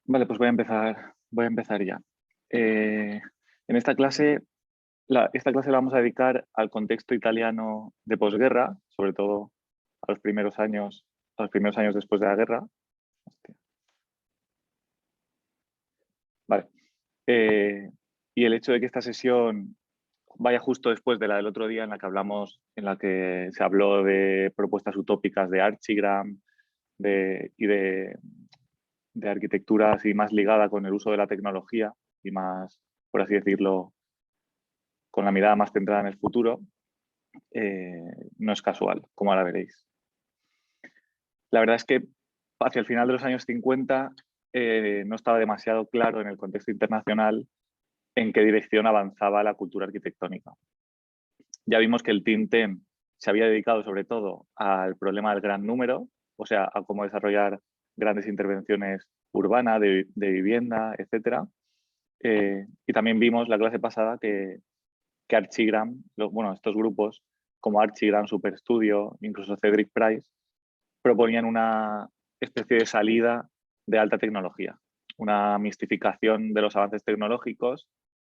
Vale, pues voy a empezar ya. En esta clase, esta clase la vamos a dedicar al contexto italiano de posguerra, sobre todo a los primeros años después de la guerra. Hostia. Vale. Y el hecho de que esta sesión vaya justo después de la del otro día en la que se habló de propuestas utópicas de Archigram y de arquitectura así más ligada con el uso de la tecnología y más, por así decirlo, con la mirada más centrada en el futuro, no es casual, como ahora veréis. La verdad es que hacia el final de los años 50 no estaba demasiado claro en el contexto internacional en qué dirección avanzaba la cultura arquitectónica. Ya vimos que el Team TEN se había dedicado sobre todo al problema del gran número, o sea, a cómo desarrollar grandes intervenciones urbanas, de vivienda, etc. Y también vimos la clase pasada que Archigram, bueno, estos grupos como Archigram, Superstudio, incluso Cedric Price, proponían una especie de salida de alta tecnología, una mistificación de los avances tecnológicos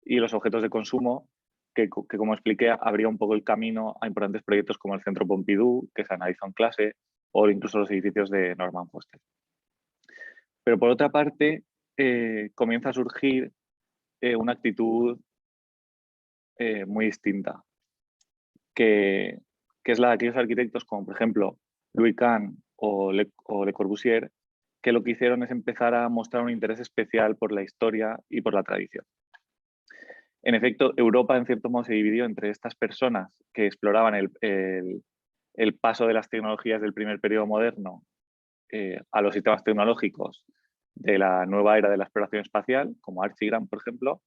y los objetos de consumo que como expliqué, abría un poco el camino a importantes proyectos como el Centro Pompidou, que se analizó en clase, o incluso los edificios de Norman Foster. Pero por otra parte, comienza a surgir una actitud muy distinta, que es la de aquellos arquitectos como, por ejemplo, Louis Kahn o Le Corbusier, que lo que hicieron es empezar a mostrar un interés especial por la historia y por la tradición. En efecto, Europa, en cierto modo, se dividió entre estas personas que exploraban el paso de las tecnologías del primer periodo moderno a los sistemas tecnológicos de la nueva era de la exploración espacial, como Archigram, por ejemplo,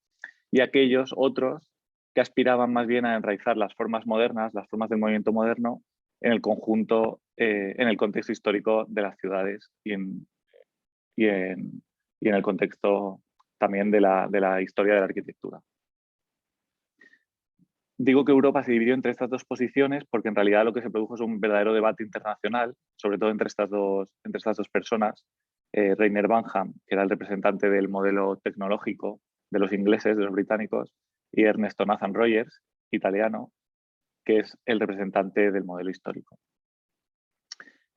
y aquellos otros que aspiraban más bien a enraizar las formas modernas, las formas del movimiento moderno, en el conjunto, en el contexto histórico de las ciudades y en el contexto también de la historia de la arquitectura. Digo que Europa se dividió entre estas dos posiciones porque en realidad lo que se produjo es un verdadero debate internacional, sobre todo entre estas dos personas. Rainer Banham, que era el representante del modelo tecnológico de los ingleses, de los británicos, y Ernesto Nathan Rogers, italiano, que es el representante del modelo histórico.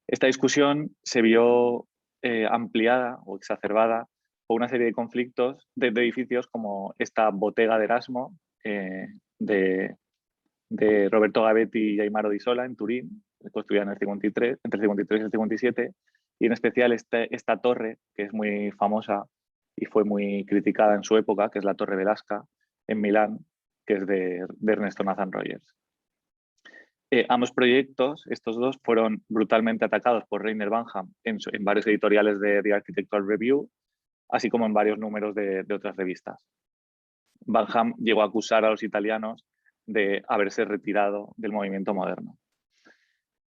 Esta discusión se vio ampliada o exacerbada por una serie de conflictos de edificios como esta Bottega de Erasmo, de Roberto Gavetti y Aimaro Di Sola en Turín, construida en el 53, entre el 53 y el 57, y en especial esta torre, que es muy famosa y fue muy criticada en su época, que es la Torre Velasca, en Milán, que es de Ernesto Nathan Rogers. Ambos proyectos, estos dos, fueron brutalmente atacados por Rainer Banham en varios editoriales de The Architectural Review, así como en varios números de otras revistas. Banham llegó a acusar a los italianos de haberse retirado del movimiento moderno.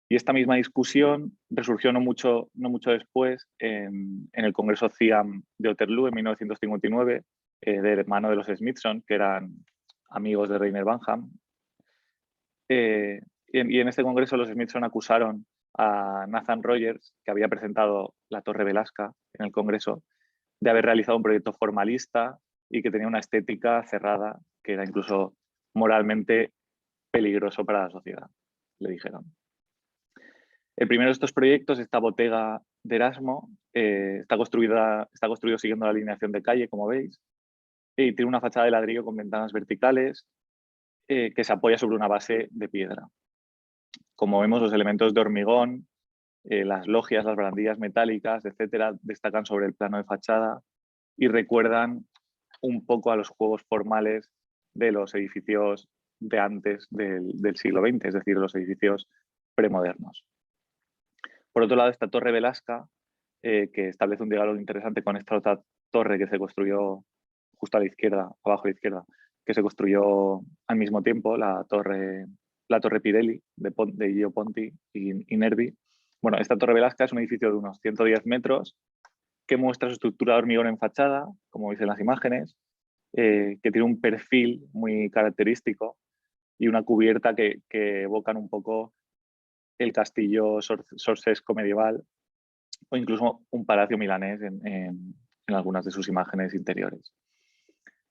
Y esta misma discusión resurgió no mucho después en el Congreso CIAM de Waterloo en 1959, de mano de los Smithson, que eran amigos de Rainer Banham. Y en este congreso los Smithson acusaron a Nathan Rogers, que había presentado la Torre Velasca en el congreso, de haber realizado un proyecto formalista y que tenía una estética cerrada, que era incluso moralmente peligroso para la sociedad, le dijeron. El primero de estos proyectos, esta Bottega de Erasmo, está construido siguiendo la alineación de calle, como veis, y tiene una fachada de ladrillo con ventanas verticales que se apoya sobre una base de piedra. Como vemos, los elementos de hormigón, las logias, las barandillas metálicas, etcétera, destacan sobre el plano de fachada y recuerdan un poco a los juegos formales de los edificios de antes del siglo XX, es decir, los edificios premodernos. Por otro lado, esta Torre Velasca, que establece un diálogo interesante con esta otra torre que se construyó justo a la izquierda, abajo a la izquierda, que se construyó al mismo tiempo, la Torre Pirelli de Gio Ponti y Nervi. Bueno, esta Torre Velasca es un edificio de unos 110 metros que muestra su estructura de hormigón en fachada, como veis en las imágenes, que tiene un perfil muy característico y una cubierta que evocan un poco el castillo sorsesco medieval o incluso un palacio milanés en en algunas de sus imágenes interiores.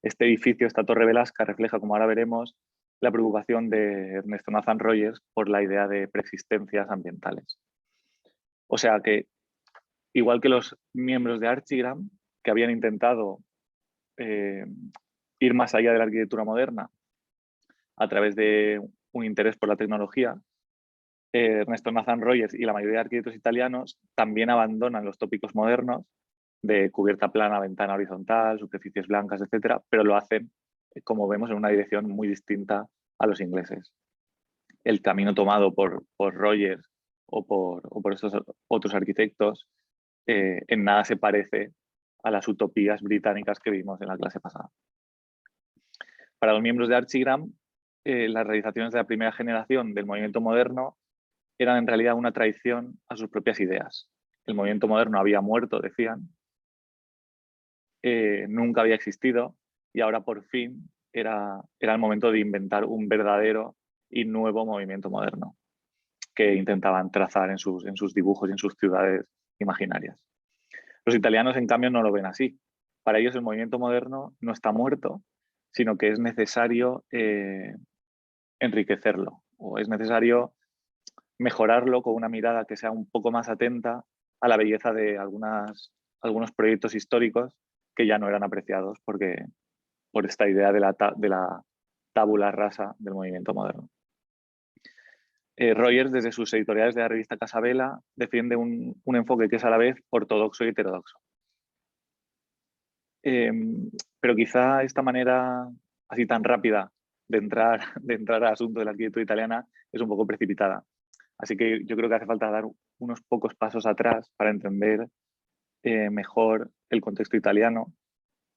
Este edificio, esta Torre Velasca, refleja, como ahora veremos, la preocupación de Ernesto Nathan Rogers por la idea de preexistencias ambientales. O sea que, igual que los miembros de Archigram, que habían intentado ir más allá de la arquitectura moderna a través de un interés por la tecnología, Ernesto Nathan Rogers y la mayoría de arquitectos italianos también abandonan los tópicos modernos de cubierta plana, ventana horizontal, superficies blancas, etcétera, pero lo hacen, como vemos, en una dirección muy distinta a los ingleses. El camino tomado por Rogers o por estos otros arquitectos en nada se parece a las utopías británicas que vimos en la clase pasada. Para los miembros de Archigram, las realizaciones de la primera generación del movimiento moderno eran en realidad una traición a sus propias ideas. El movimiento moderno había muerto, decían, nunca había existido y ahora por fin era el momento de inventar un verdadero y nuevo movimiento moderno que intentaban trazar en sus dibujos y en sus ciudades imaginarias. Los italianos, en cambio, no lo ven así. Para ellos el movimiento moderno no está muerto, sino que es necesario enriquecerlo o es necesario mejorarlo con una mirada que sea un poco más atenta a la belleza de algunos proyectos históricos que ya no eran apreciados por esta idea de la tabula rasa del movimiento moderno. Rogers, desde sus editoriales de la revista Casabella, defiende un enfoque que es a la vez ortodoxo y heterodoxo. Pero quizá esta manera así tan rápida de entrar al asunto de la arquitectura italiana es un poco precipitada. Así que yo creo que hace falta dar unos pocos pasos atrás para entender mejor el contexto italiano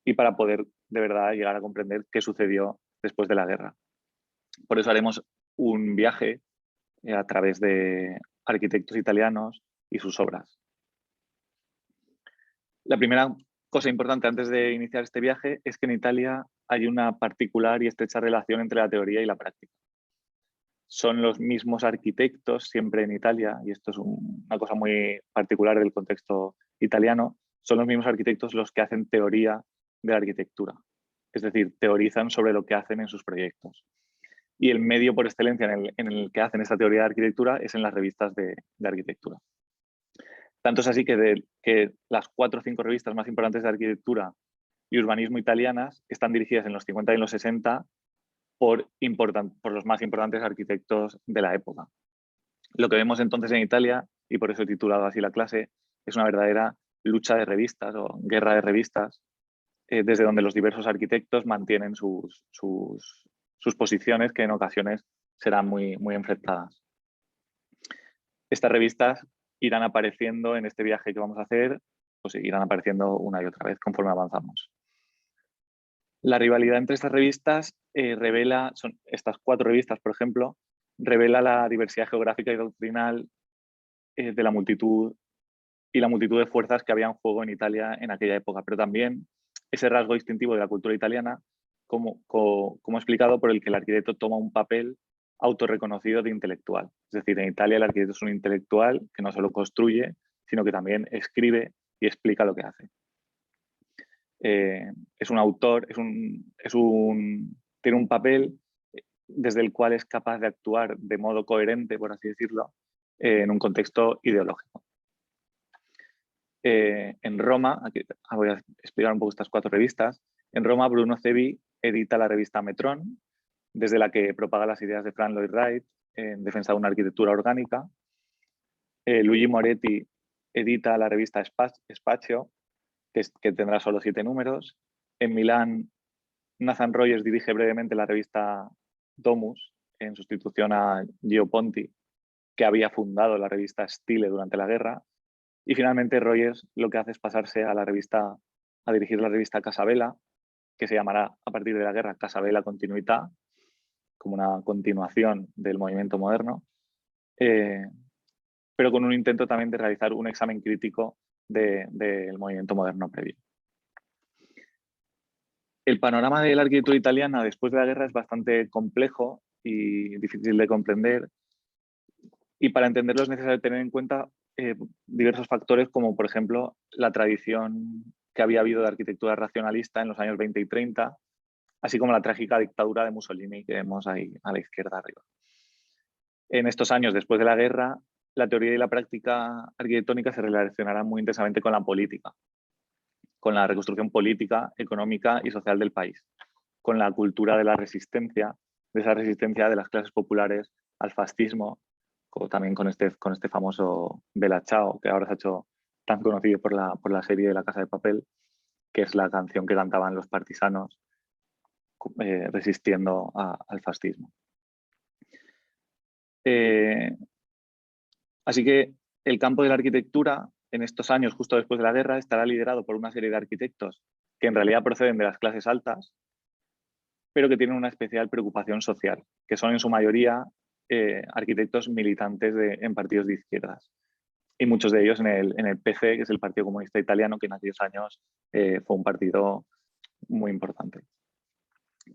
y para poder de verdad llegar a comprender qué sucedió después de la guerra. Por eso haremos un viaje a través de arquitectos italianos y sus obras. La primera cosa importante antes de iniciar este viaje es que en Italia hay una particular y estrecha relación entre la teoría y la práctica. Son los mismos arquitectos siempre en Italia, y esto es una cosa muy particular del contexto italiano, son los mismos arquitectos los que hacen teoría de la arquitectura. Es decir, teorizan sobre lo que hacen en sus proyectos. Y el medio por excelencia en el que hacen esta teoría de arquitectura es en las revistas de arquitectura. Tanto es así que las 4 o 5 revistas más importantes de arquitectura y urbanismo italianas están dirigidas en los 50 y en los 60 por los más importantes arquitectos de la época. Lo que vemos entonces en Italia, y por eso he titulado así la clase, es una verdadera lucha de revistas o guerra de revistas, desde donde los diversos arquitectos mantienen sus posiciones que en ocasiones serán muy, muy enfrentadas. Estas revistas irán apareciendo en este viaje que vamos a hacer, pues irán apareciendo una y otra vez conforme avanzamos. La rivalidad entre estas revistas son estas 4 revistas, por ejemplo, revela la diversidad geográfica y doctrinal de la multitud y la multitud de fuerzas que había en juego en Italia en aquella época, pero también ese rasgo distintivo de la cultura italiana, como explicado, por el que el arquitecto toma un papel autorreconocido de intelectual. Es decir, en Italia el arquitecto es un intelectual que no solo construye, sino que también escribe y explica lo que hace. Es un autor, tiene un papel desde el cual es capaz de actuar de modo coherente, por así decirlo, en un contexto ideológico. En Roma, aquí voy a explicar un poco estas 4 revistas, en Roma Bruno Cevi edita la revista Metron, desde la que propaga las ideas de Frank Lloyd Wright en defensa de una arquitectura orgánica. Luigi Moretti edita la revista Spazio, que tendrá solo 7 números. En Milán, Nathan Rogers dirige brevemente la revista Domus, en sustitución a Gio Ponti, que había fundado la revista Stile durante la guerra. Y finalmente Rogers lo que hace es pasarse a dirigir la revista Casabella, que se llamará a partir de la guerra Casabella Continuità, como una continuación del movimiento moderno, pero con un intento también de realizar un examen crítico del movimiento moderno previo. El panorama de la arquitectura italiana después de la guerra es bastante complejo y difícil de comprender, y para entenderlo es necesario tener en cuenta diversos factores, como por ejemplo la tradición que había habido de arquitectura racionalista en los años 20 y 30, así como la trágica dictadura de Mussolini que vemos ahí a la izquierda arriba. En estos años después de la guerra, la teoría y la práctica arquitectónica se relacionarán muy intensamente con la política, con la reconstrucción política, económica y social del país, con la cultura de la resistencia, de esa resistencia de las clases populares al fascismo, también con este famoso Bella Ciao, que ahora se ha hecho tan conocido por la serie de La Casa de Papel, que es la canción que cantaban los partisanos resistiendo al fascismo. Así que el campo de la arquitectura en estos años, justo después de la guerra, estará liderado por una serie de arquitectos que en realidad proceden de las clases altas, pero que tienen una especial preocupación social, que son en su mayoría arquitectos militantes en partidos de izquierdas. Y muchos de ellos en el PC, que es el Partido Comunista Italiano, que en aquellos años fue un partido muy importante.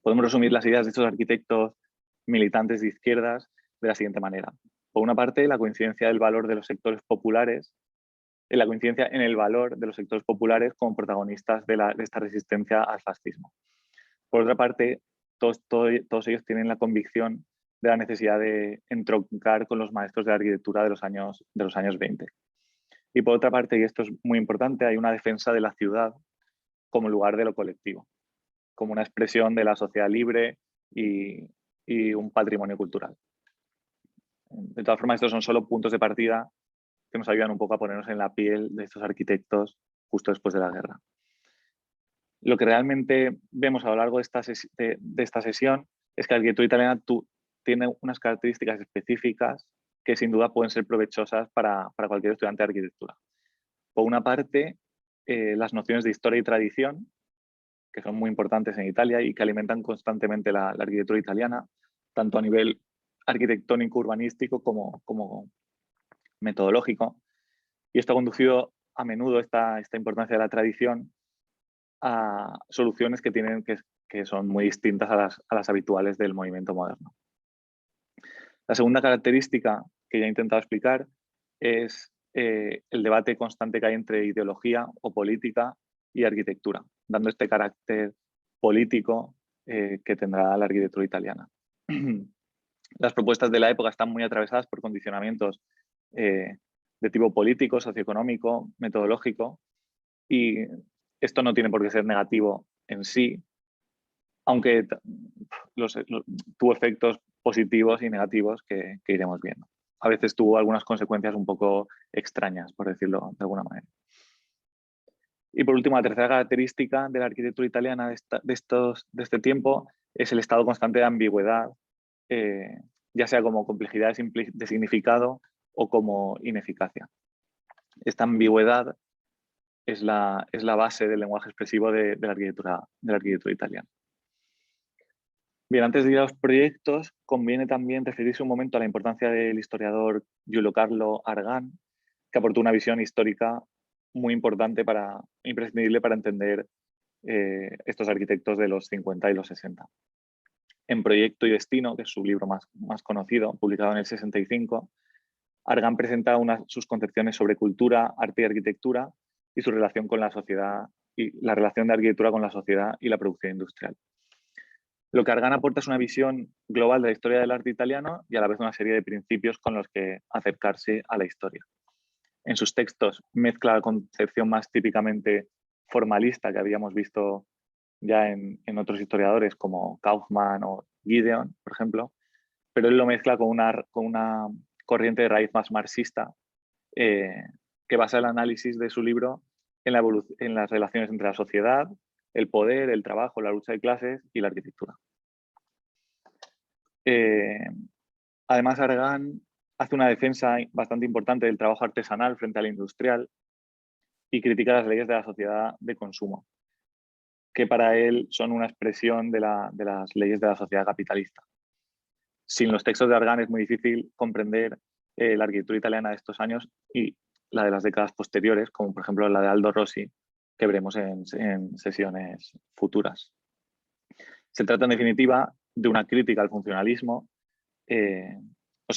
Podemos resumir las ideas de estos arquitectos militantes de izquierdas de la siguiente manera. Por una parte, la coincidencia del valor de los sectores populares, la coincidencia en el valor de los sectores populares como protagonistas de esta resistencia al fascismo. Por otra parte, todos ellos tienen la convicción de la necesidad de entroncar con los maestros de la arquitectura de los años 20. Y por otra parte, y esto es muy importante, hay una defensa de la ciudad como lugar de lo colectivo, como una expresión de la sociedad libre y un patrimonio cultural. De todas formas, estos son solo puntos de partida que nos ayudan un poco a ponernos en la piel de estos arquitectos justo después de la guerra. Lo que realmente vemos a lo largo de esta sesión es que la arquitectura italiana tiene unas características específicas que sin duda pueden ser provechosas para cualquier estudiante de arquitectura. Por una parte, las nociones de historia y tradición, que son muy importantes en Italia y que alimentan constantemente la arquitectura italiana, tanto a nivel arquitectónico, urbanístico como metodológico. Y esto ha conducido a menudo esta importancia de la tradición a soluciones que son muy distintas a las habituales del movimiento moderno. La segunda característica que ya he intentado explicar es el debate constante que hay entre ideología o política y arquitectura, dando este carácter político que tendrá la arquitectura italiana. Las propuestas de la época están muy atravesadas por condicionamientos de tipo político, socioeconómico, metodológico, y esto no tiene por qué ser negativo en sí, aunque tuvo efectos positivos y negativos que iremos viendo. A veces tuvo algunas consecuencias un poco extrañas, por decirlo de alguna manera. Y por último, la tercera característica de la arquitectura italiana de este tiempo es el estado constante de ambigüedad, ya sea como complejidad de significado o como ineficacia. Esta ambigüedad es la base del lenguaje expresivo de la arquitectura italiana. Bien, antes de ir a los proyectos, conviene también referirse un momento a la importancia del historiador Giulio Carlo Argan, que aportó una visión histórica muy importante, imprescindible para entender estos arquitectos de los 50 y los 60. En Proyecto y Destino, que es su libro más conocido, publicado en el 65, Argan presenta sus concepciones sobre cultura, arte y arquitectura y su relación con la sociedad y la relación de arquitectura con la sociedad y la producción industrial. Lo que Argan aporta es una visión global de la historia del arte italiano y a la vez una serie de principios con los que acercarse a la historia. En sus textos mezcla la concepción más típicamente formalista que habíamos visto ya en otros historiadores como Kaufman o Gideon, por ejemplo, pero él lo mezcla con una corriente de raíz más marxista que basa el análisis de su libro en las relaciones entre la sociedad, el poder, el trabajo, la lucha de clases y la arquitectura. Además, Argan hace una defensa bastante importante del trabajo artesanal frente al industrial y critica las leyes de la sociedad de consumo, que para él son una expresión de las leyes de la sociedad capitalista. Sin los textos de Argan es muy difícil comprender la arquitectura italiana de estos años y la de las décadas posteriores, como por ejemplo la de Aldo Rossi, que veremos en sesiones futuras. Se trata en definitiva de una crítica al funcionalismo,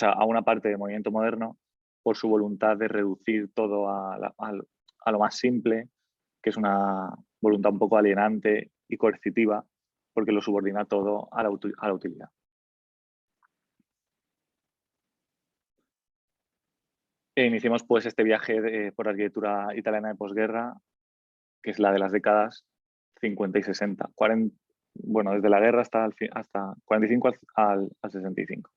a una parte del movimiento moderno, por su voluntad de reducir todo a lo más simple que es una voluntad un poco alienante y coercitiva, porque lo subordina todo a la utilidad. Iniciamos pues este viaje por arquitectura italiana de posguerra, que es la de las décadas 50 y 60. Bueno, desde la guerra hasta 45 al 65.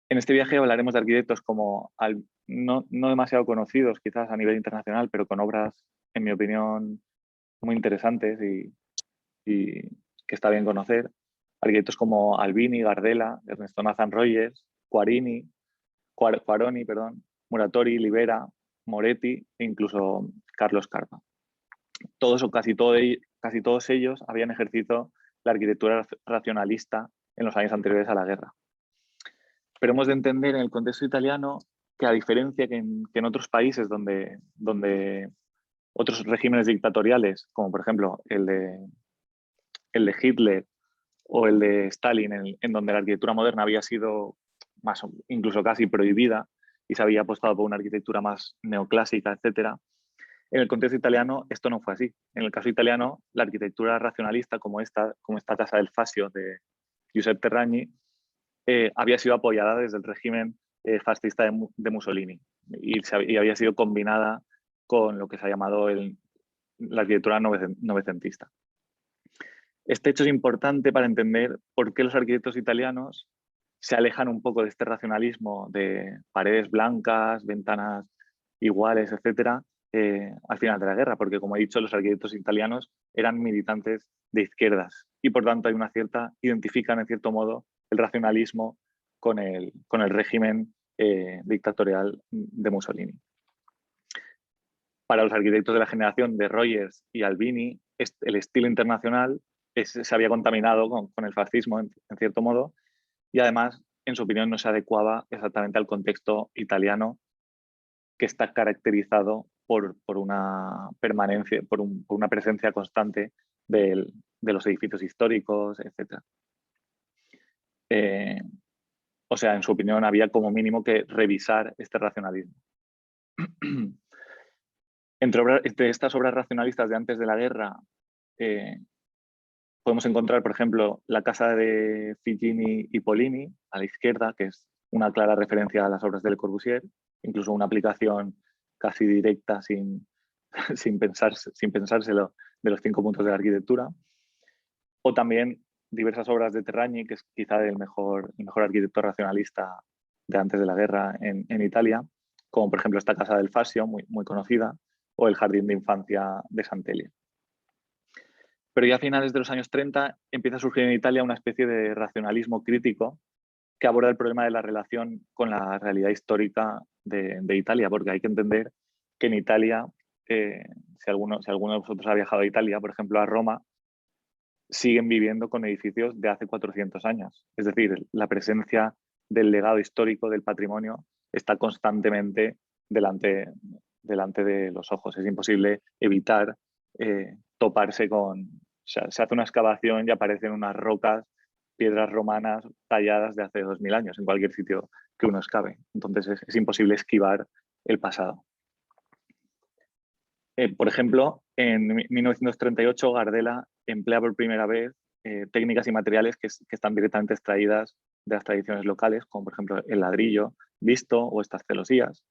En este viaje hablaremos de arquitectos como no demasiado conocidos quizás a nivel internacional, pero con obras, en mi opinión, muy interesantes y que está bien conocer. Arquitectos como Albini, Gardella, Ernesto Nathan Rogers, Quaroni, Muratori, Libera, Moretti e incluso Carlos Carpa. Todos o casi todos ellos habían ejercido la arquitectura racionalista en los años anteriores a la guerra. Pero hemos de entender en el contexto italiano que, a diferencia que en otros países donde otros regímenes dictatoriales, como por ejemplo el de Hitler o el de Stalin, en donde la arquitectura moderna había sido incluso casi prohibida y se había apostado por una arquitectura más neoclásica, etc. En el contexto italiano esto no fue así. En el caso italiano, la arquitectura racionalista, como esta casa del Fascio de Giuseppe Terragni, había sido apoyada desde el régimen fascista de Mussolini y había sido combinada con lo que se ha llamado la arquitectura novecentista. Este hecho es importante para entender por qué los arquitectos italianos se alejan un poco de este racionalismo de paredes blancas, ventanas iguales, etcétera, al final de la guerra, porque, como he dicho, los arquitectos italianos eran militantes de izquierdas y, por tanto, identifican en cierto modo el racionalismo con el régimen dictatorial de Mussolini. Para los arquitectos de la generación de Rogers y Albini, el estilo internacional se había contaminado con el fascismo, en cierto modo, y además, en su opinión, no se adecuaba exactamente al contexto italiano, que está caracterizado por una permanencia, por una presencia constante de los edificios históricos, etc. O sea, en su opinión, había como mínimo que revisar este racionalismo. Entre estas obras racionalistas de antes de la guerra, podemos encontrar, por ejemplo, la casa de Figini y Polini, a la izquierda, que es una clara referencia a las obras de Le Corbusier, incluso una aplicación casi directa, sin pensárselo, de los 5 puntos de la arquitectura. O también diversas obras de Terragni, que es quizá el mejor arquitecto racionalista de antes de la guerra en Italia, como por ejemplo esta casa del Fascio, muy conocida, o el jardín de infancia de Santelli. Pero ya a finales de los años 30 empieza a surgir en Italia una especie de racionalismo crítico que aborda el problema de la relación con la realidad histórica de Italia, porque hay que entender que en Italia, si alguno de vosotros ha viajado a Italia, por ejemplo a Roma, siguen viviendo con edificios de hace 400 años. Es decir, la presencia del legado histórico, del patrimonio, está constantemente delante de los ojos. Es imposible evitar toparse con... O sea, se hace una excavación y aparecen unas rocas, piedras romanas talladas de hace 2000 años en cualquier sitio que uno excave. Entonces es imposible esquivar el pasado. Por ejemplo, en 1938 Gardella emplea por primera vez técnicas y materiales que están directamente extraídas de las tradiciones locales, como por ejemplo el ladrillo visto o estas celosías,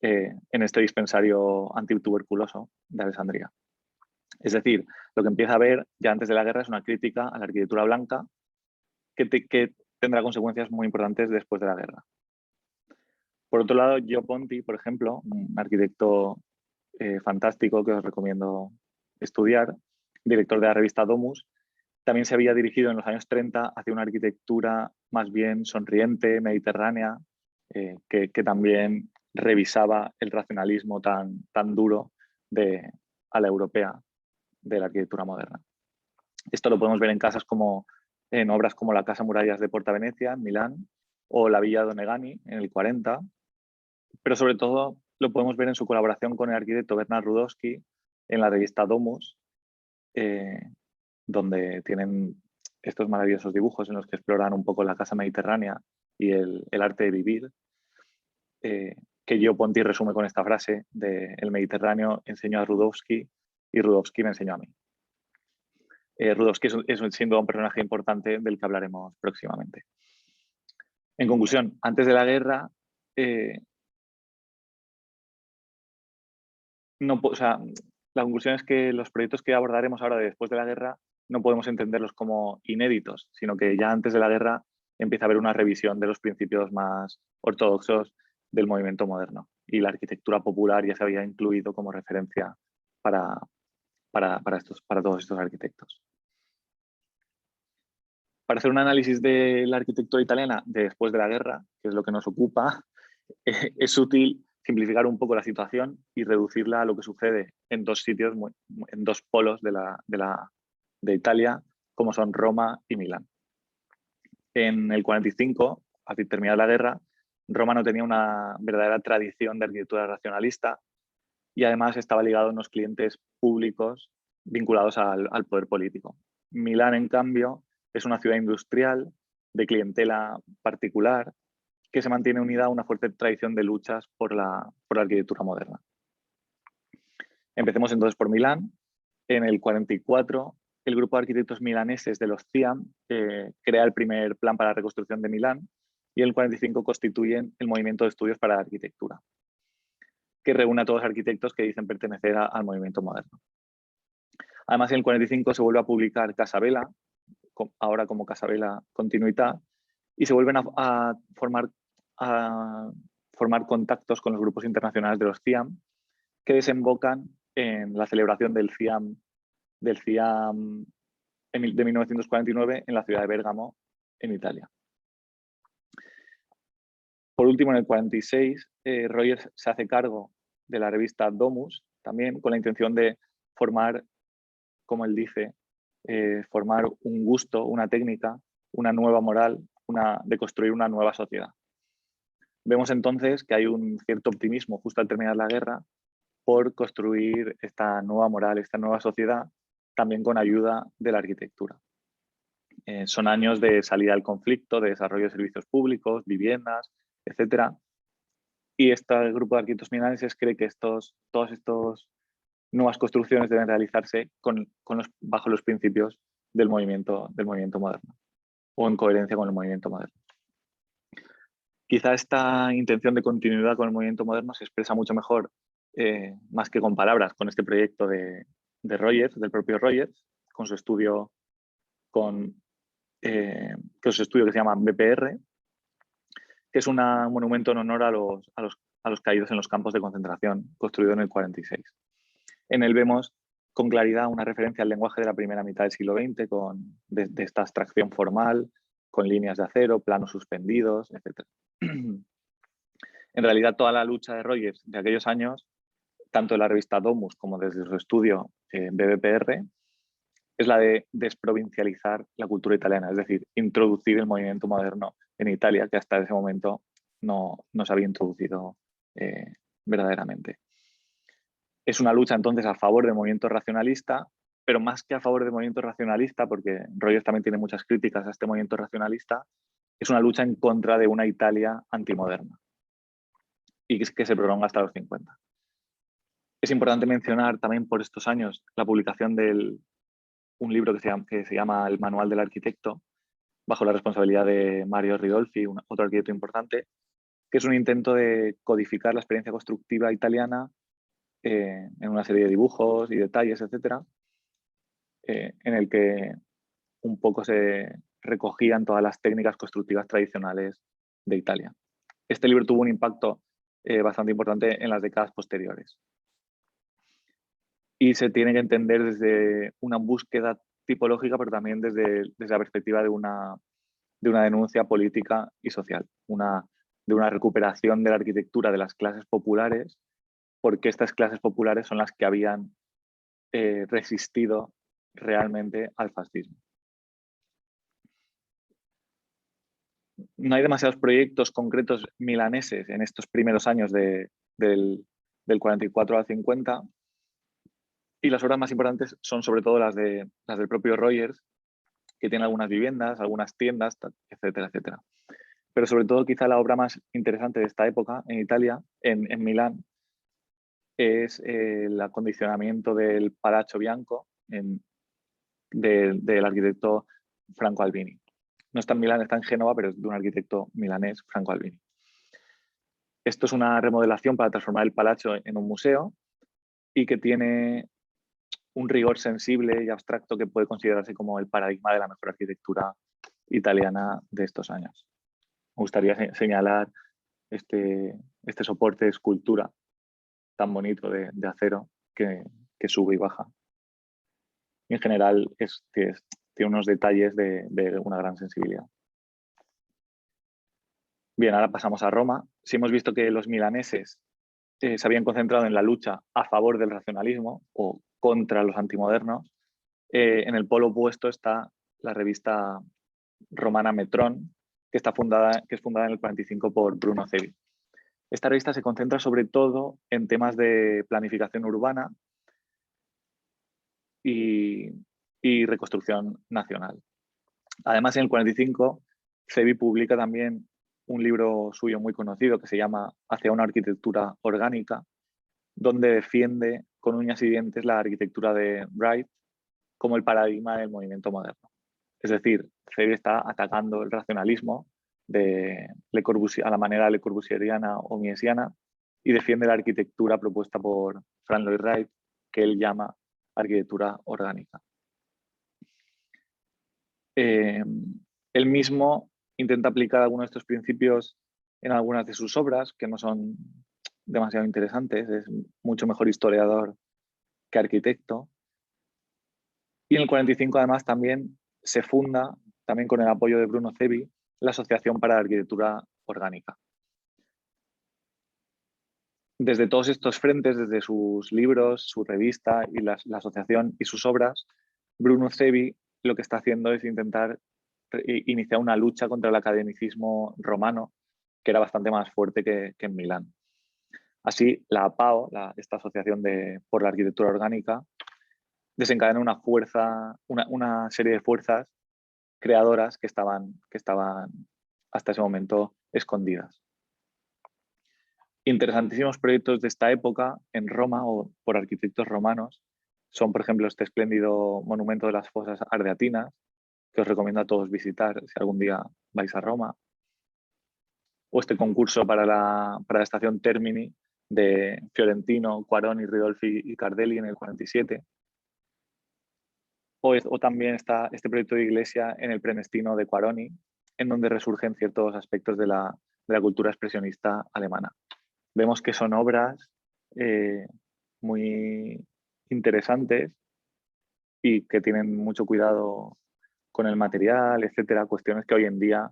en este dispensario antituberculoso de Alessandria. Es decir, lo que empieza a ver ya antes de la guerra es una crítica a la arquitectura blanca que tendrá consecuencias muy importantes después de la guerra. Por otro lado, Gio Ponti, por ejemplo, un arquitecto fantástico que os recomiendo estudiar, director de la revista Domus, también se había dirigido en los años 30 hacia una arquitectura más bien sonriente, mediterránea, que también revisaba el racionalismo tan duro a la europea de la arquitectura moderna. Esto lo podemos ver en obras como la Casa Murallas de Porta Venecia, en Milán, o la Villa Donegani, en el 40, pero sobre todo lo podemos ver en su colaboración con el arquitecto Bernard Rudowski en la revista Domus, donde tienen estos maravillosos dibujos en los que exploran un poco la casa mediterránea y el arte de vivir. que Gio Ponti resume con esta frase de el Mediterráneo enseñó a Rudowski y Rudowski me enseñó a mí. Rudowski es sin duda un personaje importante del que hablaremos próximamente. En conclusión, antes de la guerra, la conclusión es que los proyectos que abordaremos ahora después de la guerra no podemos entenderlos como inéditos, sino que ya antes de la guerra empieza a haber una revisión de los principios más ortodoxos del movimiento moderno y la arquitectura popular ya se había incluido como referencia para todos estos arquitectos. Para hacer un análisis de la arquitectura italiana después de la guerra, que es lo que nos ocupa, es útil simplificar un poco la situación y reducirla a lo que sucede en dos sitios, en dos polos de Italia, como son Roma y Milán. En el 45, al terminar la guerra, Roma no tenía una verdadera tradición de arquitectura racionalista y además estaba ligado a unos clientes públicos vinculados al poder político. Milán, en cambio, es una ciudad industrial de clientela particular que se mantiene unida a una fuerte tradición de luchas por la arquitectura moderna. Empecemos entonces por Milán. En el 44, el grupo de arquitectos milaneses de los CIAM crea el primer plan para la reconstrucción de Milán y en el 45 constituyen el Movimiento de Estudios para la Arquitectura, que reúne a todos los arquitectos que dicen pertenecer al movimiento moderno. Además, en el 45 se vuelve a publicar Casa Vela, ahora como Casa Vela Continuità, y se vuelven a formar contactos con los grupos internacionales de los CIAM que desembocan en la celebración del CIAM de 1949 en la ciudad de Bérgamo, en Italia. Por último, en el 46, Rogers se hace cargo de la revista Domus, también con la intención de formar, como él dice, formar un gusto, una técnica, una nueva moral, de construir una nueva sociedad. Vemos entonces que hay un cierto optimismo justo al terminar la guerra por construir esta nueva moral, esta nueva sociedad, también con ayuda de la arquitectura. Son años de salida del conflicto, de desarrollo de servicios públicos, viviendas, etc. Y este grupo de arquitectos milaneses cree que todas estas nuevas construcciones deben realizarse bajo los principios del movimiento moderno o en coherencia con el movimiento moderno. Quizá esta intención de continuidad con el movimiento moderno se expresa mucho mejor, más que con palabras, con este proyecto de Rogers, del propio Rogers, con su estudio que se llama BPR, que es un monumento en honor a los caídos en los campos de concentración, construido en el 46. En él vemos con claridad una referencia al lenguaje de la primera mitad del siglo XX, de esta abstracción formal, con líneas de acero, planos suspendidos, etc. En realidad, toda la lucha de Rogers de aquellos años, tanto en la revista Domus como desde su estudio BBPR, es la de desprovincializar la cultura italiana, es decir, introducir el movimiento moderno en Italia, que hasta ese momento no se había introducido verdaderamente. Es una lucha entonces a favor del movimiento racionalista, pero más que a favor del movimiento racionalista, porque Rogers también tiene muchas críticas a este movimiento racionalista, es una lucha en contra de una Italia antimoderna y que se prolonga hasta los 50. Es importante mencionar también por estos años la publicación de un libro que se llama El Manual del Arquitecto, bajo la responsabilidad de Mario Ridolfi, otro arquitecto importante, que es un intento de codificar la experiencia constructiva italiana en una serie de dibujos y detalles, etc., en el que un poco se recogían todas las técnicas constructivas tradicionales de Italia. Este libro tuvo un impacto bastante importante en las décadas posteriores. Y se tiene que entender desde una búsqueda tipológica, pero también desde la perspectiva de una denuncia política y social, de una recuperación de la arquitectura de las clases populares, porque estas clases populares son las que habían resistido realmente al fascismo. No hay demasiados proyectos concretos milaneses en estos primeros años del 44 al 50, y las obras más importantes son sobre todo las del propio Rogers, que tiene algunas viviendas, algunas tiendas, etcétera, etcétera. pero sobre todo quizá la obra más interesante de esta época en Italia, en Milán, es el acondicionamiento del Palazzo Bianco del arquitecto Franco Albini. No está en Milán, está en Génova, pero es de un arquitecto milanés, Franco Albini. Esto es una remodelación para transformar el palazzo en un museo y que tiene un rigor sensible y abstracto que puede considerarse como el paradigma de la mejor arquitectura italiana de estos años. Me gustaría señalar este soporte de escultura tan bonito de acero que sube y baja. Y en general tiene unos detalles de una gran sensibilidad. Bien, ahora pasamos a Roma. Si hemos visto que los milaneses se habían concentrado en la lucha a favor del racionalismo o contra los antimodernos, en el polo opuesto está la revista romana Metrón, que es fundada en el 45 por Bruno Cevi. Esta revista se concentra sobre todo en temas de planificación urbana y reconstrucción nacional. Además, en el 45, Cevi publica también un libro suyo muy conocido que se llama Hacia una arquitectura orgánica, donde defiende con uñas y dientes la arquitectura de Wright como el paradigma del movimiento moderno. Es decir, Cevi está atacando el racionalismo a la manera le corbusieriana o miesiana y defiende la arquitectura propuesta por Frank Lloyd Wright, que él llama arquitectura orgánica. Él mismo intenta aplicar algunos de estos principios en algunas de sus obras, que no son demasiado interesantes, es mucho mejor historiador que arquitecto. Y en el 45 además también se funda, también con el apoyo de Bruno Cevi, la Asociación para la Arquitectura Orgánica. Desde todos estos frentes, desde sus libros, su revista y la asociación y sus obras, Bruno Cevi lo que está haciendo es intentar iniciar una lucha contra el academicismo romano, que era bastante más fuerte que en Milán. Así, la APAO, esta asociación por la arquitectura orgánica, desencadena una serie de fuerzas creadoras que estaban hasta ese momento escondidas. Interesantísimos proyectos de esta época en Roma o por arquitectos romanos son, por ejemplo, este espléndido monumento de las fosas ardeatinas, que os recomiendo a todos visitar si algún día vais a Roma, o este concurso para la estación Termini de Fiorentino, Quaroni, Ridolfi y Cardelli en el 47, o también está este proyecto de iglesia en el Prenestino de Quaroni, en donde resurgen ciertos aspectos de la cultura expresionista alemana. Vemos que son obras muy interesantes y que tienen mucho cuidado con el material, etcétera, cuestiones que hoy en día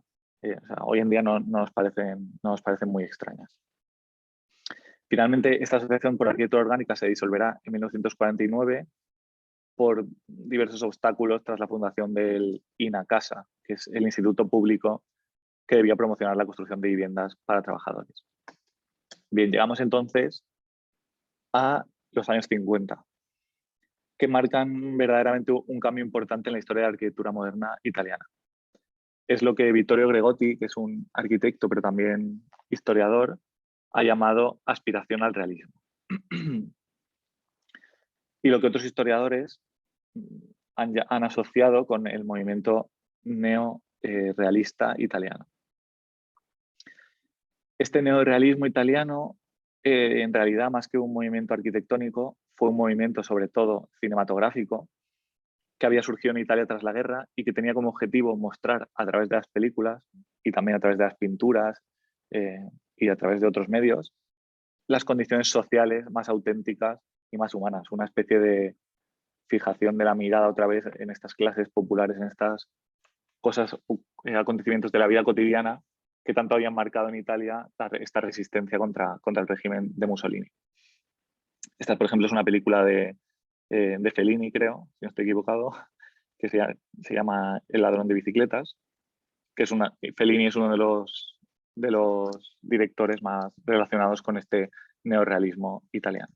no nos parecen muy extrañas. Finalmente, esta asociación por arquitectura orgánica se disolverá en 1949 por diversos obstáculos tras la fundación del INACASA, que es el instituto público que debía promocionar la construcción de viviendas para trabajadores. Bien, llegamos entonces a los años 50, que marcan verdaderamente un cambio importante en la historia de la arquitectura moderna italiana. Es lo que Vittorio Gregotti, que es un arquitecto pero también historiador, ha llamado aspiración al realismo. Y lo que otros historiadores han asociado con el movimiento neorealista italiano. Este neorealismo italiano, en realidad, más que un movimiento arquitectónico, fue un movimiento sobre todo cinematográfico que había surgido en Italia tras la guerra y que tenía como objetivo mostrar a través de las películas y también a través de las pinturas y a través de otros medios las condiciones sociales más auténticas y más humanas, una especie de fijación de la mirada otra vez en estas clases populares, en estas cosas, acontecimientos de la vida cotidiana que tanto habían marcado en Italia esta resistencia contra el régimen de Mussolini. Esta, por ejemplo, es una película de Fellini, creo, si no estoy equivocado, que se llama El ladrón de bicicletas, que Fellini es uno de los directores más relacionados con este neorrealismo italiano.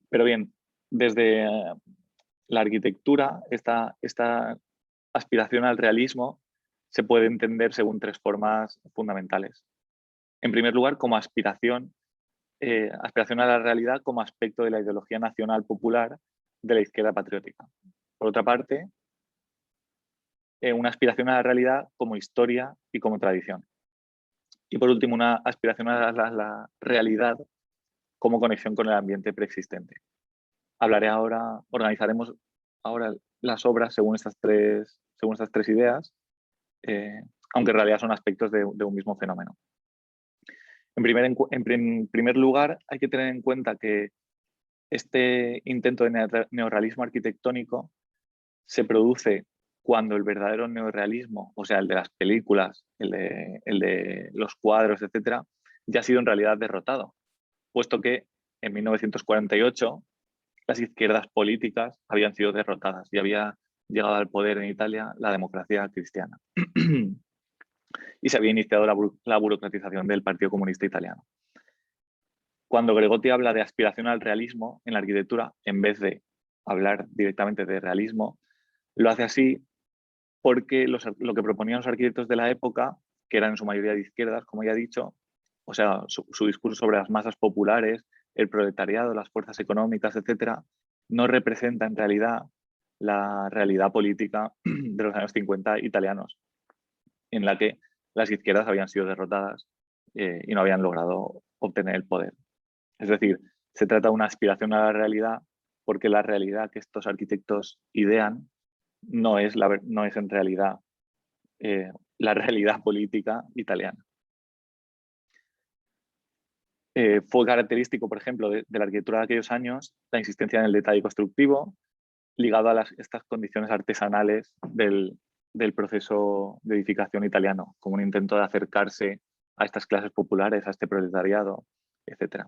Pero bien, desde la arquitectura, esta aspiración al realismo se puede entender según tres formas fundamentales. En primer lugar, como aspiración a la realidad como aspecto de la ideología nacional popular de la izquierda patriótica. Por otra parte, una aspiración a la realidad como historia y como tradición. Y por último, una aspiración a la realidad como conexión con el ambiente preexistente. Organizaremos ahora las obras según estas tres ideas, aunque en realidad son aspectos de un mismo fenómeno. En primer lugar, hay que tener en cuenta que este intento de neorrealismo arquitectónico se produce cuando el verdadero neorrealismo, o sea, el de las películas, el de los cuadros, etcétera, ya ha sido en realidad derrotado, puesto que en 1948 las izquierdas políticas habían sido derrotadas y había llegado al poder en Italia la democracia cristiana. Y se había iniciado la burocratización del Partido Comunista Italiano. Cuando Gregotti habla de aspiración al realismo en la arquitectura, en vez de hablar directamente de realismo, lo hace así porque lo que proponían los arquitectos de la época, que eran en su mayoría de izquierdas, como ya he dicho, o sea, su discurso sobre las masas populares, el proletariado, las fuerzas económicas, etcétera, no representa en realidad la realidad política de los años 50 italianos, en la que las izquierdas habían sido derrotadas y no habían logrado obtener el poder. Es decir, se trata de una aspiración a la realidad porque la realidad que estos arquitectos idean no es en realidad la realidad política italiana. Fue característico, por ejemplo, de la arquitectura de aquellos años la insistencia en el detalle constructivo ligado a estas condiciones artesanales del proceso de edificación italiano, como un intento de acercarse a estas clases populares, a este proletariado, etc.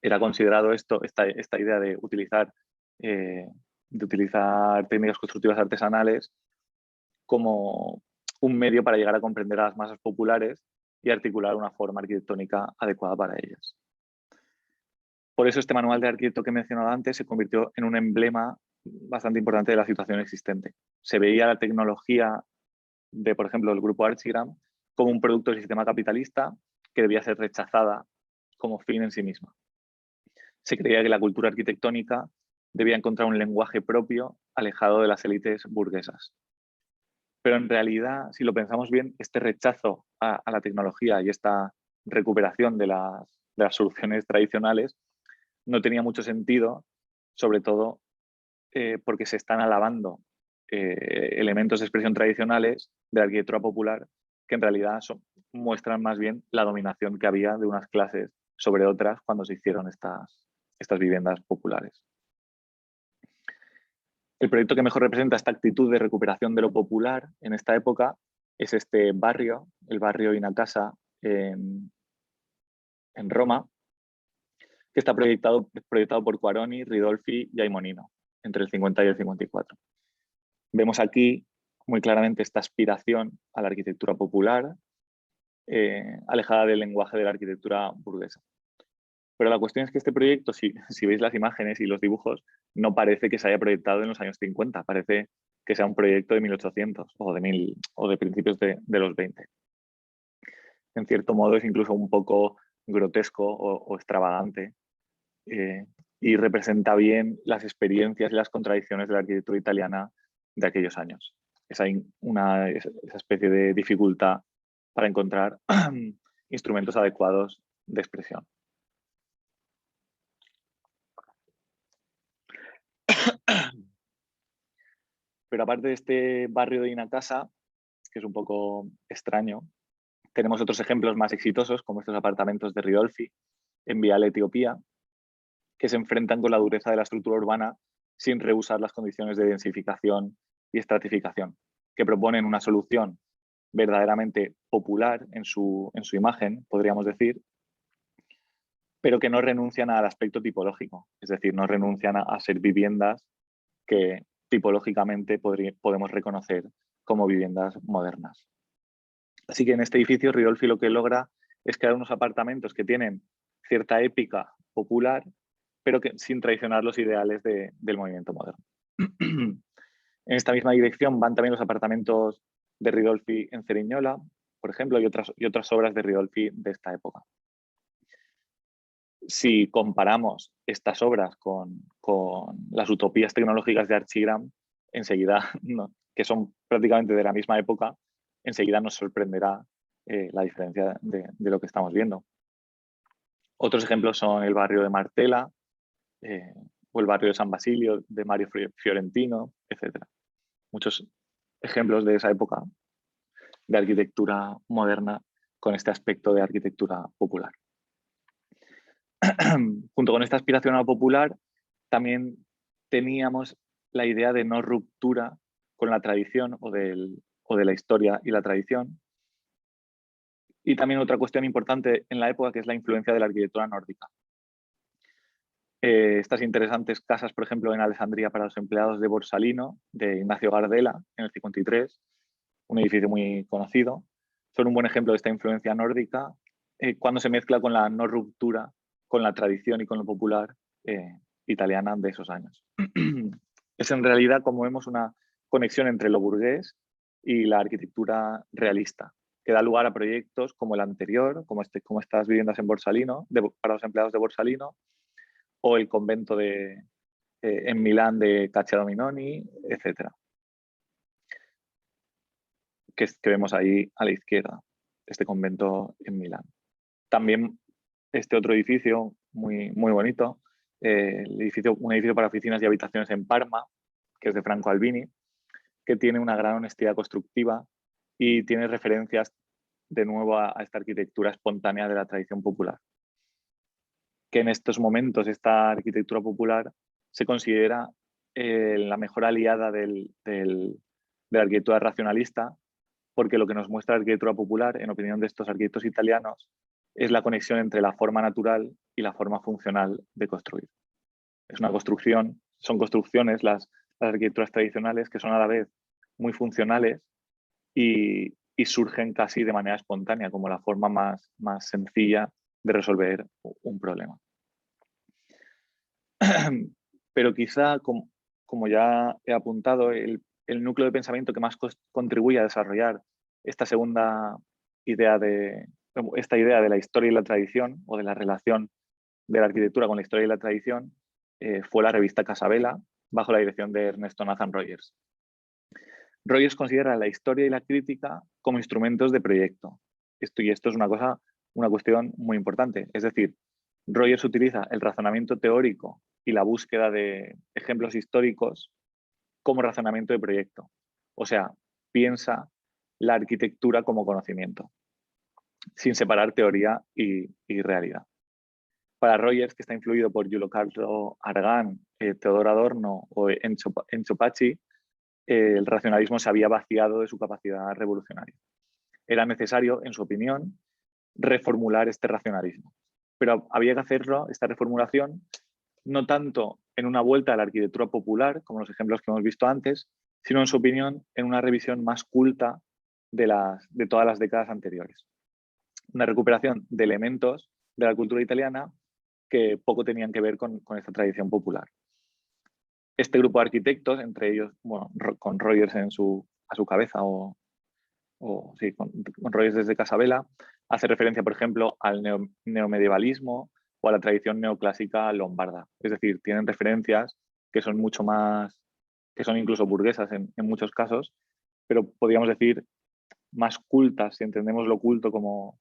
Era considerado esta idea de utilizar técnicas constructivas artesanales como un medio para llegar a comprender a las masas populares y articular una forma arquitectónica adecuada para ellas. Por eso este manual de arquitecto que he mencionado antes se convirtió en un emblema bastante importante de la situación existente. Se veía la tecnología de, por ejemplo, el grupo Archigram como un producto del sistema capitalista que debía ser rechazada como fin en sí misma. Se creía que la cultura arquitectónica debía encontrar un lenguaje propio alejado de las élites burguesas. Pero en realidad, si lo pensamos bien, este rechazo a la tecnología y esta recuperación de las soluciones tradicionales no tenía mucho sentido, sobre todo porque se están alabando elementos de expresión tradicionales de la arquitectura popular que en realidad muestran más bien la dominación que había de unas clases sobre otras cuando se hicieron estas viviendas populares. El proyecto que mejor representa esta actitud de recuperación de lo popular en esta época es este barrio, el barrio Inacasa en Roma, que está proyectado por Quaroni, Ridolfi y Aimonino entre el 50 y el 54. Vemos aquí muy claramente esta aspiración a la arquitectura popular, alejada del lenguaje de la arquitectura burguesa. Pero la cuestión es que este proyecto, si veis las imágenes y los dibujos, no parece que se haya proyectado en los años 50, parece que sea un proyecto de 1800 o de principios de los 20. En cierto modo es incluso un poco grotesco o extravagante y representa bien las experiencias y las contradicciones de la arquitectura italiana de aquellos años. Esa especie de dificultad para encontrar instrumentos adecuados de expresión. Pero aparte de este barrio de Inacasa, que es un poco extraño, tenemos otros ejemplos más exitosos, como estos apartamentos de Ridolfi en Viale Etiopía, que se enfrentan con la dureza de la estructura urbana sin rehusar las condiciones de densificación y estratificación, que proponen una solución verdaderamente popular en su imagen, podríamos decir, pero que no renuncian al aspecto tipológico, es decir, no renuncian a ser viviendas que tipológicamente podemos reconocer como viviendas modernas. Así que en este edificio Ridolfi lo que logra es crear unos apartamentos que tienen cierta épica popular, pero que sin traicionar los ideales del movimiento moderno. En esta misma dirección van también los apartamentos de Ridolfi en Cerignola, por ejemplo, y otras obras de Ridolfi de esta época. Si comparamos estas obras con las utopías tecnológicas de Archigram, enseguida, que son prácticamente de la misma época, enseguida nos sorprenderá la diferencia de lo que estamos viendo. Otros ejemplos son el barrio de Martela o el barrio de San Basilio de Mario Fiorentino, etc. Muchos ejemplos de esa época de arquitectura moderna con este aspecto de arquitectura popular. Junto con esta aspiración a lo popular, también teníamos la idea de no ruptura con la tradición o de la historia y la tradición. Y también otra cuestión importante en la época, que es la influencia de la arquitectura nórdica. Estas interesantes casas, por ejemplo, en Alessandria para los empleados de Borsalino, de Ignacio Gardella, en el 53, un edificio muy conocido, son un buen ejemplo de esta influencia nórdica cuando se mezcla con la no ruptura con la tradición y con lo popular italiana de esos años. Es en realidad, como vemos, una conexión entre lo burgués y la arquitectura realista, que da lugar a proyectos como el anterior, como estas viviendas en Borsalino, para los empleados de Borsalino, o el convento en Milán de Cacciadominoni, etc. Que vemos ahí a la izquierda, este convento en Milán. También este otro edificio muy, muy bonito, un edificio para oficinas y habitaciones en Parma, que es de Franco Albini, que tiene una gran honestidad constructiva y tiene referencias de nuevo a esta arquitectura espontánea de la tradición popular. Que en estos momentos esta arquitectura popular se considera la mejor aliada de la arquitectura racionalista, porque lo que nos muestra la arquitectura popular, en opinión de estos arquitectos italianos, es la conexión entre la forma natural y la forma funcional de construir. Es una construcción, son construcciones las arquitecturas tradicionales que son a la vez muy funcionales y surgen casi de manera espontánea, como la forma más sencilla de resolver un problema. Pero quizá, como ya he apuntado, el núcleo de pensamiento que más contribuye a desarrollar esta idea de la historia y la tradición, o de la relación de la arquitectura con la historia y la tradición, fue la revista Casabella, bajo la dirección de Ernesto Nathan Rogers. Rogers considera la historia y la crítica como instrumentos de proyecto. Esto es una cuestión muy importante. Es decir, Rogers utiliza el razonamiento teórico y la búsqueda de ejemplos históricos como razonamiento de proyecto. O sea, piensa la arquitectura como conocimiento, sin separar teoría y realidad. Para Rogers, que está influido por Giulio Carlo Argan, Teodor Adorno o Enzo Pacci, el racionalismo se había vaciado de su capacidad revolucionaria. Era necesario, en su opinión, reformular este racionalismo. Pero había que hacerlo, esta reformulación, no tanto en una vuelta a la arquitectura popular, como los ejemplos que hemos visto antes, sino, en su opinión, en una revisión más culta de todas las décadas anteriores. Una recuperación de elementos de la cultura italiana que poco tenían que ver con esta tradición popular. Este grupo de arquitectos, entre ellos, bueno, con Rogers a su cabeza, con Rogers desde Casabella, hace referencia, por ejemplo, al neomedievalismo o a la tradición neoclásica lombarda. Es decir, tienen referencias que son mucho más, que son incluso burguesas en muchos casos, pero podríamos decir más cultas, si entendemos lo culto como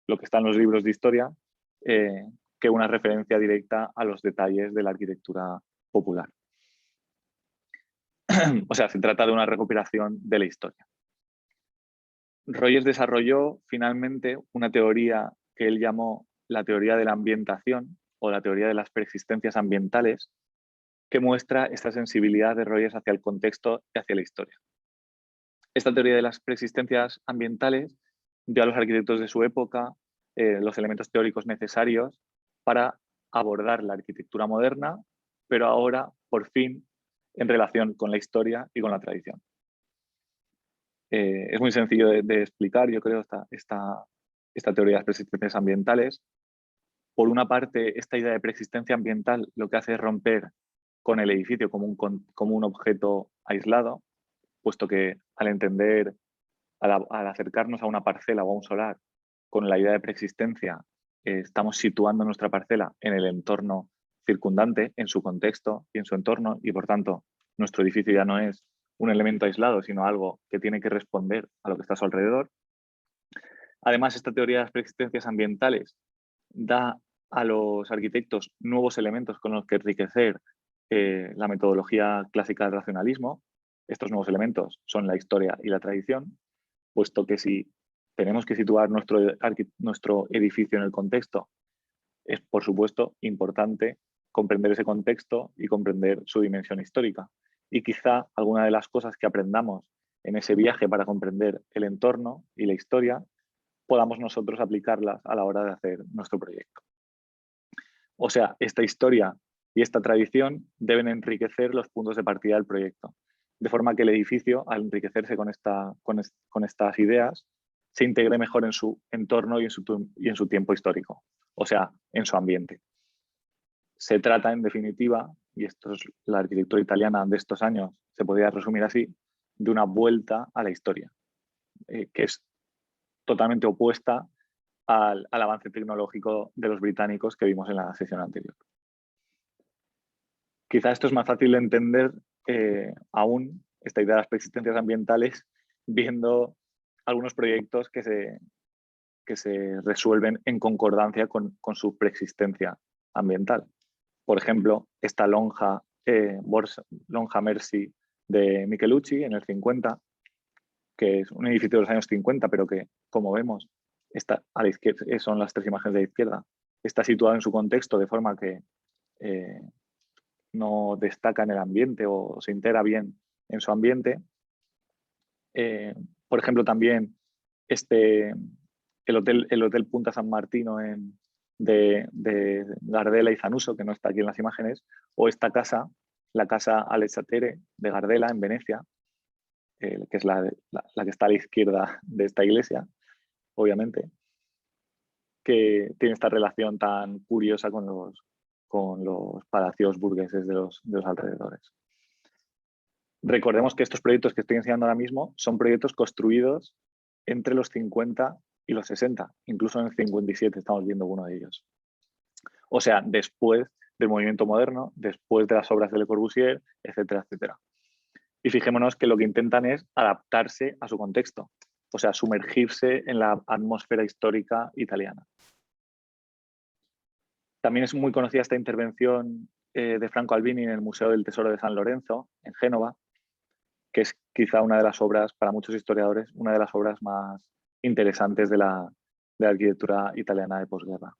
lo que está en los libros de historia, que una referencia directa a los detalles de la arquitectura popular. O sea, se trata de una recuperación de la historia. Rogers desarrolló finalmente una teoría que él llamó la teoría de la ambientación o la teoría de las preexistencias ambientales, que muestra esta sensibilidad de Rogers hacia el contexto y hacia la historia. Esta teoría de las preexistencias ambientales dio a los arquitectos de su época los elementos teóricos necesarios para abordar la arquitectura moderna, pero ahora, por fin, en relación con la historia y con la tradición. Es muy sencillo de explicar, yo creo, esta teoría de las preexistencias ambientales. Por una parte, esta idea de preexistencia ambiental lo que hace es romper con el edificio como un objeto aislado, puesto que al acercarnos a una parcela o a un solar con la idea de preexistencia, estamos situando nuestra parcela en el entorno circundante, en su contexto y en su entorno, y por tanto nuestro edificio ya no es un elemento aislado, sino algo que tiene que responder a lo que está a su alrededor. Además, esta teoría de las preexistencias ambientales da a los arquitectos nuevos elementos con los que enriquecer la metodología clásica del racionalismo. Estos nuevos elementos son la historia y la tradición, puesto que si tenemos que situar nuestro edificio en el contexto, es por supuesto importante comprender ese contexto y comprender su dimensión histórica. Y quizá alguna de las cosas que aprendamos en ese viaje para comprender el entorno y la historia, podamos nosotros aplicarlas a la hora de hacer nuestro proyecto. O sea, esta historia y esta tradición deben enriquecer los puntos de partida del proyecto, de forma que el edificio, al enriquecerse con estas ideas, se integre mejor en su entorno y en su tiempo histórico, o sea, en su ambiente. Se trata, en definitiva, y esto es la arquitectura italiana de estos años, se podría resumir así, de una vuelta a la historia, que es totalmente opuesta al avance tecnológico de los británicos que vimos en la sesión anterior. Quizá esto es más fácil de entender aún, esta idea de las preexistencias ambientales, viendo algunos proyectos que se resuelven en concordancia con su preexistencia ambiental. Por ejemplo, esta lonja Mercy de Michelucci en el 50, que es un edificio de los años 50, pero que, como vemos, está a la izquierda, son las tres imágenes de la izquierda, está situado en su contexto de forma que no destaca en el ambiente o se integra bien en su ambiente. Por ejemplo, también el hotel Punta San Martino de Gardela y Zanuso, que no está aquí en las imágenes, o esta casa, la casa Alexatere de Gardela en Venecia, que es la que está a la izquierda de esta iglesia, obviamente, que tiene esta relación tan curiosa con los palacios burgueses de los alrededores. Recordemos que estos proyectos que estoy enseñando ahora mismo son proyectos construidos entre los 50 y los 60, incluso en el 57 estamos viendo uno de ellos. O sea, después del movimiento moderno, después de las obras de Le Corbusier, etcétera, etcétera. Y fijémonos que lo que intentan es adaptarse a su contexto, o sea, sumergirse en la atmósfera histórica italiana. También es muy conocida esta intervención de Franco Albini en el Museo del Tesoro de San Lorenzo, en Génova, que es quizá una de las obras, para muchos historiadores, una de las obras más interesantes de la arquitectura italiana de posguerra,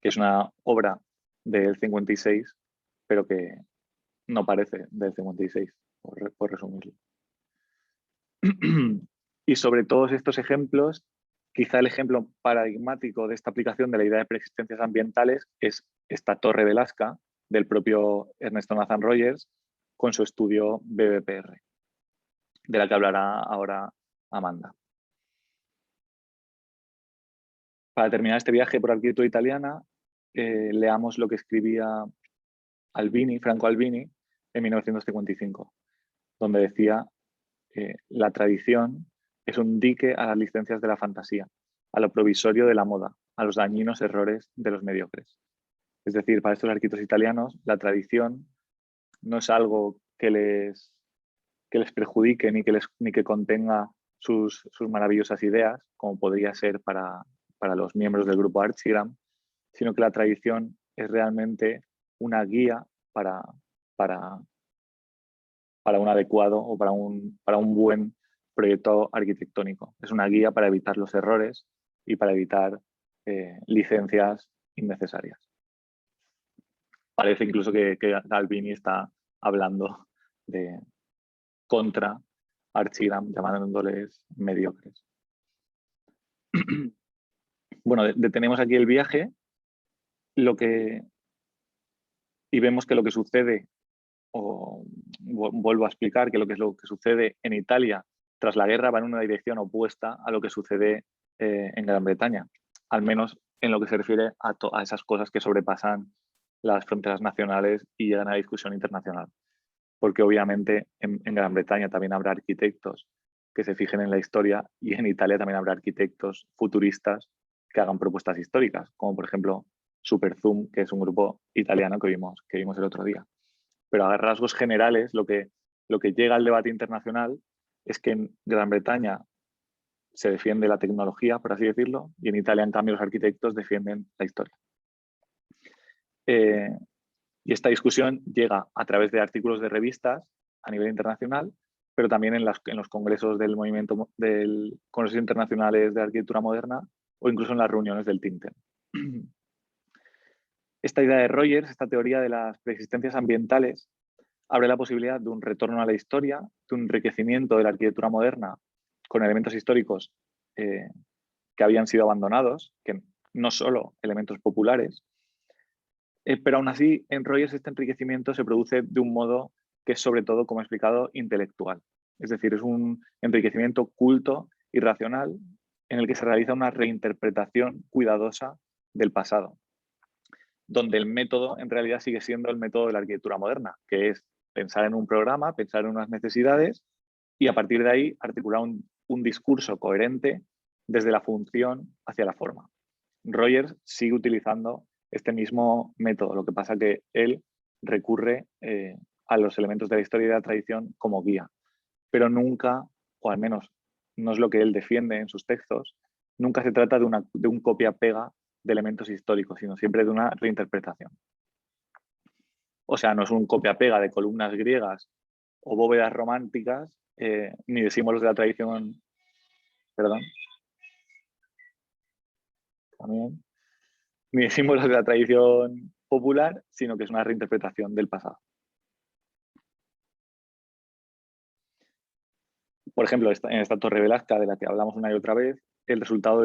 que es una obra del 56, pero que no parece del 56, por resumirlo. Y sobre todos estos ejemplos, quizá el ejemplo paradigmático de esta aplicación de la idea de preexistencias ambientales es esta Torre de Lasca del propio Ernesto Nathan Rogers con su estudio BBPR, de la que hablará ahora Amanda. Para terminar este viaje por arquitectura italiana, leamos lo que escribía Franco Albini, en 1955, donde decía la tradición es un dique a las licencias de la fantasía, a lo provisorio de la moda, a los dañinos errores de los mediocres. Es decir, para estos arquitectos italianos, la tradición no es algo que les perjudique ni que contenga sus maravillosas ideas, como podría ser para los miembros del grupo Archigram, sino que la tradición es realmente una guía para un adecuado o para un buen proyecto arquitectónico. Es una guía para evitar los errores y para evitar licencias innecesarias. Parece incluso que Albini está hablando contra Archigram, llamándoles mediocres. Bueno, detenemos aquí el viaje y vemos que lo que sucede, o vuelvo a explicar que lo que sucede en Italia tras la guerra va en una dirección opuesta a lo que sucede en Gran Bretaña, al menos en lo que se refiere a esas cosas que sobrepasan las fronteras nacionales y llegan a la discusión internacional. porque obviamente en Gran Bretaña también habrá arquitectos que se fijen en la historia y en Italia también habrá arquitectos futuristas que hagan propuestas históricas, como por ejemplo Superzoom, que es un grupo italiano que vimos el otro día. Pero a rasgos generales, lo que llega al debate internacional es que en Gran Bretaña se defiende la tecnología, por así decirlo, y en Italia, en cambio, los arquitectos defienden la historia. Y esta discusión llega a través de artículos de revistas a nivel internacional, pero también en los congresos del movimiento del Congresos Internacionales de Arquitectura Moderna o incluso en las reuniones del think tank. Esta idea de Rogers, esta teoría de las preexistencias ambientales, abre la posibilidad de un retorno a la historia, de un enriquecimiento de la arquitectura moderna con elementos históricos que habían sido abandonados, que no solo elementos populares, pero aún así en Rogers este enriquecimiento se produce de un modo que es sobre todo, como he explicado, intelectual. Es decir, es un enriquecimiento culto y racional en el que se realiza una reinterpretación cuidadosa del pasado, donde el método en realidad sigue siendo el método de la arquitectura moderna, que es pensar en un programa, pensar en unas necesidades y a partir de ahí articular un discurso coherente desde la función hacia la forma. Rogers sigue utilizando este mismo método, lo que pasa que él recurre a los elementos de la historia y de la tradición como guía, pero nunca, o al menos no es lo que él defiende en sus textos, nunca se trata de un copia-pega de elementos históricos, sino siempre de una reinterpretación. O sea, no es un copia-pega de columnas griegas o bóvedas románticas, ni de símbolos de la tradición, perdón, también, ni de símbolos de la tradición popular, sino que es una reinterpretación del pasado. Por ejemplo, en esta torre Velázquez, de la que hablamos una y otra vez, el resultado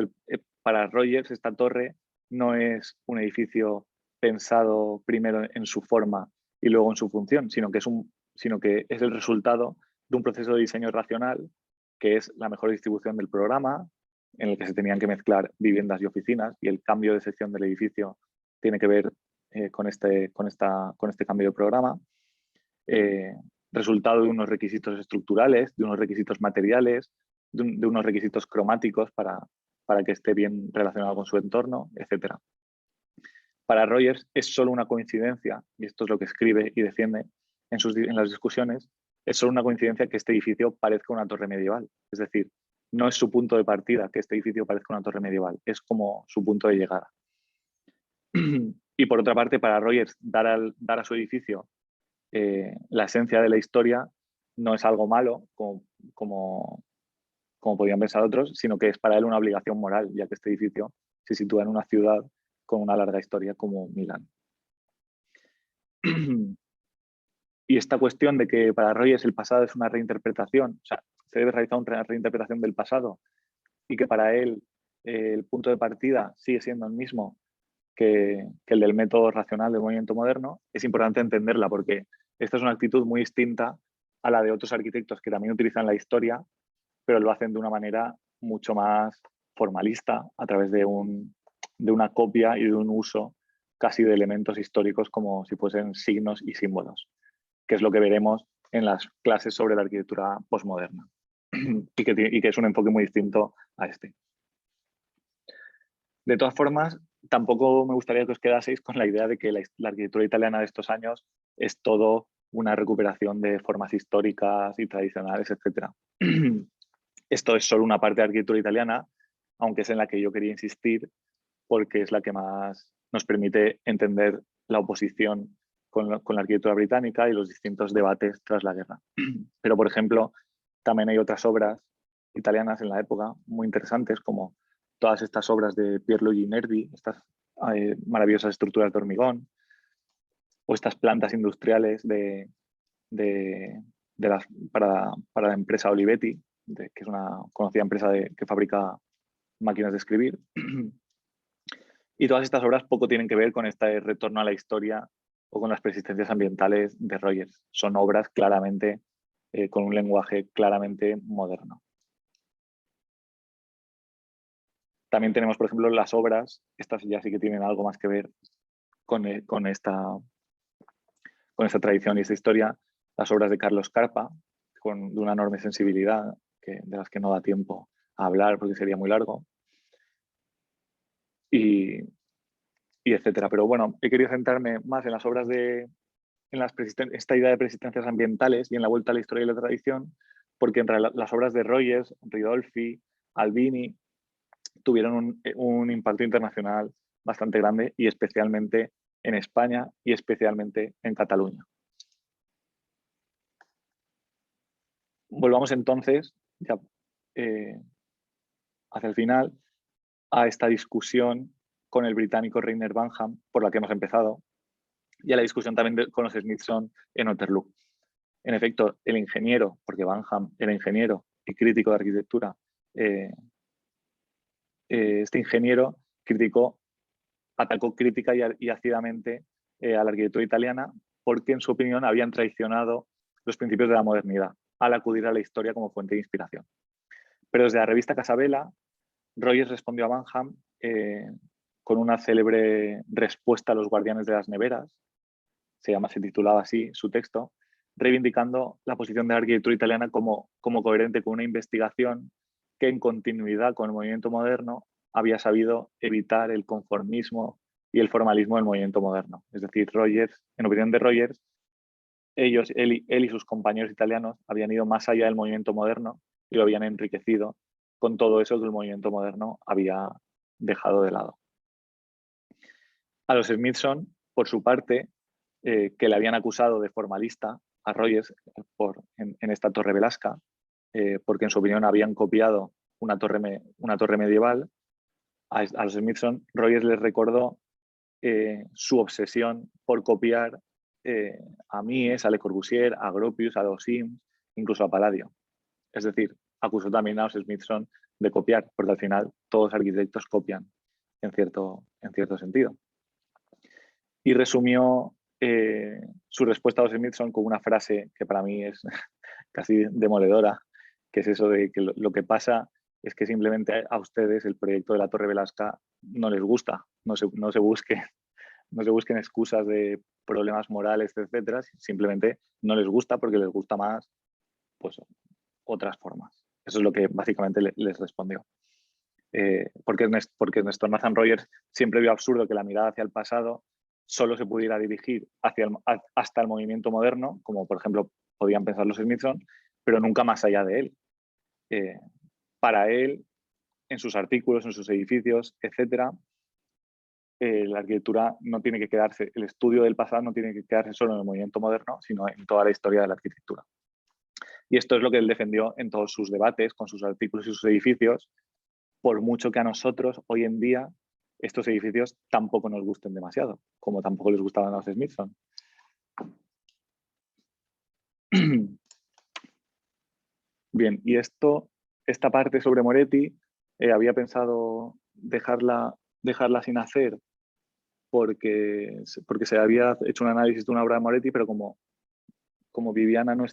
para Rogers, esta torre no es un edificio pensado primero en su forma y luego en su función, sino que es el resultado de un proceso de diseño racional, que es la mejor distribución del programa, en el que se tenían que mezclar viviendas y oficinas, y el cambio de sección del edificio tiene que ver con este cambio de programa. Resultado de unos requisitos estructurales, de unos requisitos materiales, de unos requisitos cromáticos para que esté bien relacionado con su entorno, etc. Para Rogers es solo una coincidencia, y esto es lo que escribe y defiende en las discusiones, es solo una coincidencia que este edificio parezca una torre medieval. Es decir, no es su punto de partida que este edificio parezca una torre medieval, es como su punto de llegada. Y por otra parte, para Rogers, dar a su edificio la esencia de la historia no es algo malo, como podían pensar otros, sino que es para él una obligación moral, ya que este edificio se sitúa en una ciudad con una larga historia como Milán. Y esta cuestión de que para Rogers el pasado es una reinterpretación, o sea, se debe realizar una reinterpretación del pasado y que para él el punto de partida sigue siendo el mismo que el del método racional del movimiento moderno, es importante entenderla porque esta es una actitud muy distinta a la de otros arquitectos que también utilizan la historia, pero lo hacen de una manera mucho más formalista, a través de una copia y de un uso casi de elementos históricos como si fuesen signos y símbolos, que es lo que veremos en las clases sobre la arquitectura postmoderna y que es un enfoque muy distinto a este. De todas formas, tampoco me gustaría que os quedaseis con la idea de que la arquitectura italiana de estos años es todo una recuperación de formas históricas y tradicionales, etc. Esto es solo una parte de arquitectura italiana, aunque es en la que yo quería insistir porque es la que más nos permite entender la oposición con la arquitectura británica y los distintos debates tras la guerra. Pero, por ejemplo, también hay otras obras italianas en la época muy interesantes, como todas estas obras de Pierluigi Nervi, estas maravillosas estructuras de hormigón, o estas plantas industriales para la empresa Olivetti, que es una conocida empresa que fabrica máquinas de escribir. Y todas estas obras poco tienen que ver con este retorno a la historia o con las persistencias ambientales de Rogers. Son obras claramente con un lenguaje claramente moderno. También tenemos, por ejemplo, las obras, estas ya sí que tienen algo más que ver con esta tradición y esta historia, las obras de Carlos Carpa, de una enorme sensibilidad, de las que no da tiempo a hablar porque sería muy largo, y etcétera. Pero bueno, he querido centrarme más en las obras esta idea de persistencias ambientales y en la vuelta a la historia y la tradición, porque en realidad las obras de Rogers, Ridolfi, Albini tuvieron un impacto internacional bastante grande, y especialmente en España y especialmente en Cataluña. Volvamos entonces, ya hacia el final, a esta discusión con el británico Rainer Banham, por la que hemos empezado, y a la discusión también con los Smithson en Waterloo. En efecto, el ingeniero, porque Banham era ingeniero y crítico de arquitectura, este ingeniero atacó crítica y ácidamente a la arquitectura italiana, porque en su opinión habían traicionado los principios de la modernidad al acudir a la historia como fuente de inspiración. Pero desde la revista Casabella, Rogers respondió a Banham con una célebre respuesta a los guardianes de las neveras, se titulaba así su texto, reivindicando la posición de la arquitectura italiana como coherente con una investigación que, en continuidad con el movimiento moderno, había sabido evitar el conformismo y el formalismo del movimiento moderno. Es decir, Rogers, en opinión de Rogers, él y sus compañeros italianos habían ido más allá del movimiento moderno y lo habían enriquecido con todo eso que el movimiento moderno había dejado de lado. A los Smithson, por su parte, que le habían acusado de formalista a Rogers en esta Torre Velasca, porque en su opinión habían copiado una torre medieval, a los Smithson, Rogers les recordó su obsesión por copiar a Mies, a Le Corbusier, a Gropius, a Dos Sims, incluso a Palladio. Es decir, acusó también a los Smithson de copiar, porque al final todos los arquitectos copian en cierto sentido. Y resumió su respuesta a los Smithson con una frase que para mí es casi demoledora, que es eso de que lo que pasa es que simplemente a ustedes el proyecto de la Torre Velasca no les gusta, no se busquen excusas de problemas morales, etcétera, simplemente no les gusta porque les gusta más pues, otras formas. Eso es lo que básicamente les respondió. Porque Néstor Nathan Rogers siempre vio absurdo que la mirada hacia el pasado solo se pudiera dirigir hasta el movimiento moderno, como por ejemplo podían pensar los Smithson, pero nunca más allá de él. Para él, en sus artículos, en sus edificios, etcétera, la arquitectura no tiene que quedarse, el estudio del pasado no tiene que quedarse solo en el movimiento moderno, sino en toda la historia de la arquitectura. Y esto es lo que él defendió en todos sus debates, con sus artículos y sus edificios, por mucho que a nosotros hoy en día estos edificios tampoco nos gusten demasiado, como tampoco les gustaban a los Smithson. Bien, y esta parte sobre Moretti había pensado dejarla sin hacer porque se había hecho un análisis de una obra de Moretti, pero como Viviana no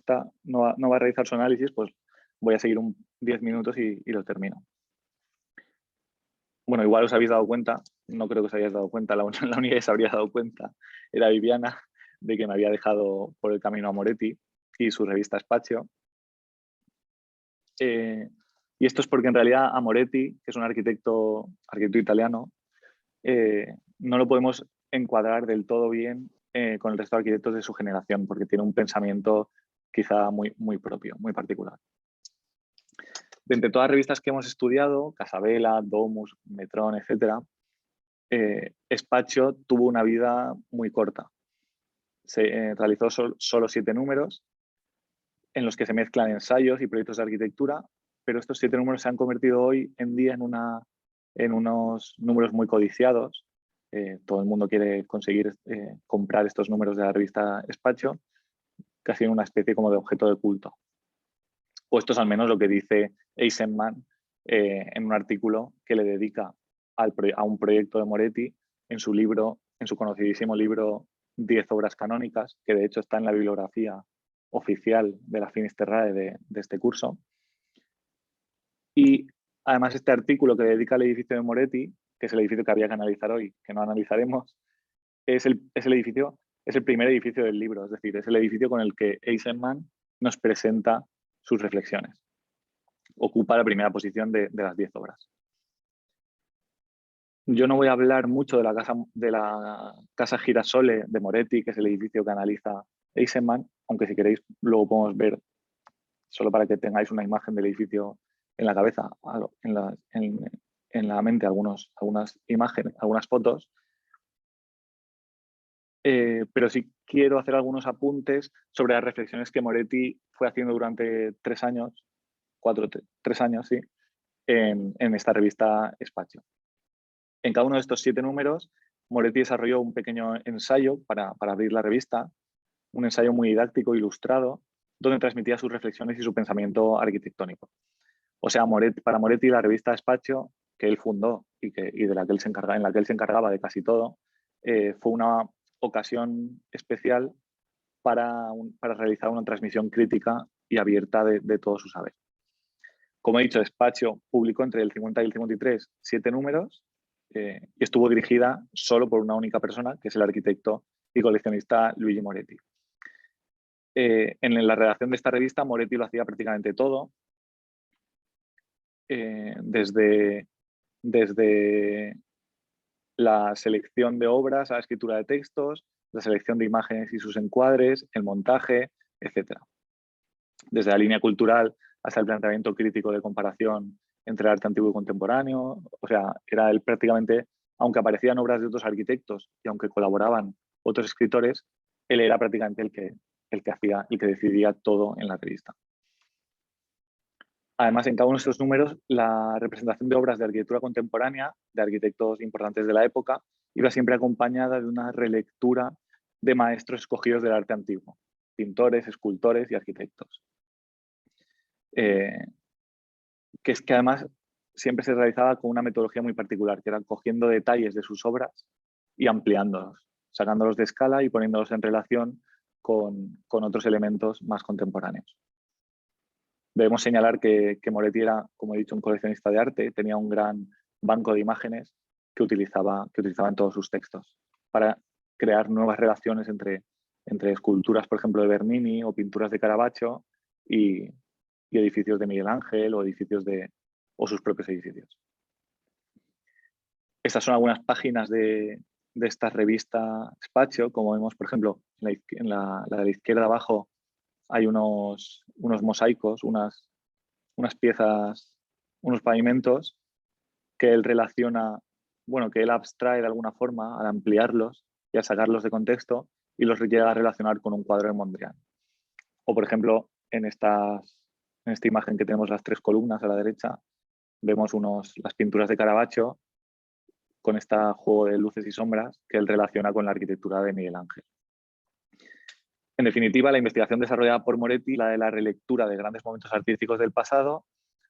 va a realizar su análisis, pues voy a seguir 10 minutos y lo termino. Bueno, igual os habéis dado cuenta, no creo que os hayáis dado cuenta, la única que se habría dado cuenta era Viviana, de que me había dejado por el camino a Moretti y su revista Spazio. Y esto es porque en realidad a Moretti, que es un arquitecto italiano, no lo podemos encuadrar del todo bien con el resto de arquitectos de su generación, porque tiene un pensamiento quizá muy propio, muy particular. De entre todas las revistas que hemos estudiado, Casabella, Domus, Metron, etc., Spazio tuvo una vida muy corta. Se realizó solo 7 números en los que se mezclan ensayos y proyectos de arquitectura, pero estos 7 números se han convertido hoy en día en unos números muy codiciados. Todo el mundo quiere conseguir comprar estos números de la revista Spazio, casi en una especie como de objeto de culto. O esto es al menos lo que dice Eisenman en un artículo que le dedica a un proyecto de Moretti en su conocidísimo libro 10 obras canónicas, que de hecho está en la bibliografía oficial de la Finisterrae de este curso. Y además este artículo que dedica al edificio de Moretti, que es el edificio que había que analizar hoy, que no analizaremos, es el edificio es el primer edificio del libro, es decir, es el edificio con el que Eisenman nos presenta sus reflexiones. Ocupa la primera posición de las 10 obras. Yo no voy a hablar mucho de la casa Girasole de Moretti, que es el edificio que analiza Eisenman, aunque si queréis luego podemos ver, solo para que tengáis una imagen del edificio en la cabeza, en la mente, algunas imágenes, algunas fotos. Pero sí quiero hacer algunos apuntes sobre las reflexiones que Moretti fue haciendo durante 3 años, 3 años, sí, en esta revista Spazio. En cada uno de estos 7 números, Moretti desarrolló un pequeño ensayo para abrir la revista, un ensayo muy didáctico, ilustrado, donde transmitía sus reflexiones y su pensamiento arquitectónico. O sea, para Moretti la revista Spazio, que él fundó y en la que él se encargaba de casi todo, fue una ocasión especial para realizar una transmisión crítica y abierta de todo su saber. Como he dicho, Spazio publicó entre el 50 y el 53 7 números y estuvo dirigida solo por una única persona, que es el arquitecto y coleccionista Luigi Moretti. En la redacción de esta revista, Moretti lo hacía prácticamente todo, desde la selección de obras a la escritura de textos, la selección de imágenes y sus encuadres, el montaje, etc. Desde la línea cultural hasta el planteamiento crítico de comparación entre el arte antiguo y contemporáneo. O sea, era él prácticamente, aunque aparecían obras de otros arquitectos y aunque colaboraban otros escritores, él era prácticamente el que decidía todo en la revista. Además, en cada uno de estos números, la representación de obras de arquitectura contemporánea, de arquitectos importantes de la época, iba siempre acompañada de una relectura de maestros escogidos del arte antiguo, pintores, escultores y arquitectos. Que es que además siempre se realizaba con una metodología muy particular, que era cogiendo detalles de sus obras y ampliándolos, sacándolos de escala y poniéndolos en relación con otros elementos más contemporáneos. Debemos señalar que Moretti era, como he dicho, un coleccionista de arte, tenía un gran banco de imágenes que utilizaba en todos sus textos para crear nuevas relaciones entre esculturas, por ejemplo, de Bernini o pinturas de Caravaggio y edificios de Miguel Ángel o sus propios edificios. Estas son algunas páginas de esta revista Spazio. Como vemos, por ejemplo, en la de la izquierda abajo hay unos mosaicos, unas piezas, unos pavimentos que él relaciona, que él abstrae de alguna forma al ampliarlos y al sacarlos de contexto y los llega a relacionar con un cuadro de Mondrian. O, por ejemplo, en esta imagen que tenemos las 3 columnas a la derecha, vemos las pinturas de Caravaggio con este juego de luces y sombras que él relaciona con la arquitectura de Miguel Ángel. En definitiva, la investigación desarrollada por Moretti, la de la relectura de grandes momentos artísticos del pasado,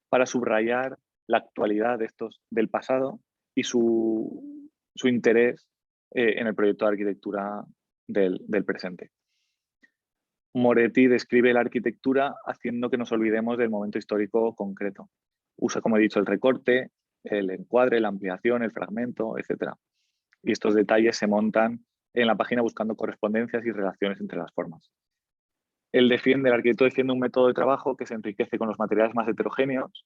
para subrayar la actualidad del pasado y su interés en el proyecto de arquitectura del presente. Moretti describe la arquitectura haciendo que nos olvidemos del momento histórico concreto. Usa, como he dicho, el recorte, el encuadre, la ampliación, el fragmento, etc. Y estos detalles se montan en la página buscando correspondencias y relaciones entre las formas. El arquitecto defiende un método de trabajo que se enriquece con los materiales más heterogéneos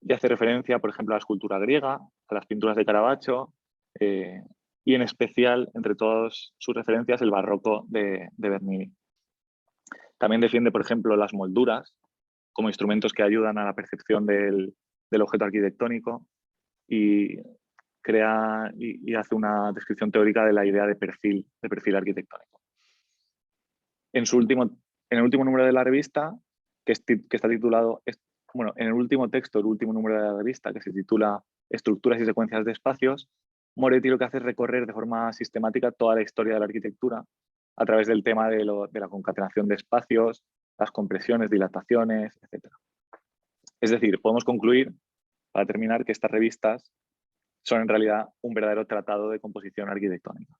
y hace referencia, por ejemplo, a la escultura griega, a las pinturas de Caravaggio y en especial, entre todas sus referencias, el barroco de Bernini. También defiende, por ejemplo, las molduras como instrumentos que ayudan a la percepción del objeto arquitectónico y crea y hace una descripción teórica de la idea de perfil arquitectónico. En el último número de la revista, que está titulado, en el último texto, el último número de la revista, que se titula Estructuras y secuencias de espacios, Moretti lo que hace es recorrer de forma sistemática toda la historia de la arquitectura a través del tema de la concatenación de espacios, las compresiones, dilataciones, etc. Es decir, podemos concluir, para terminar, que estas revistas son en realidad un verdadero tratado de composición arquitectónica.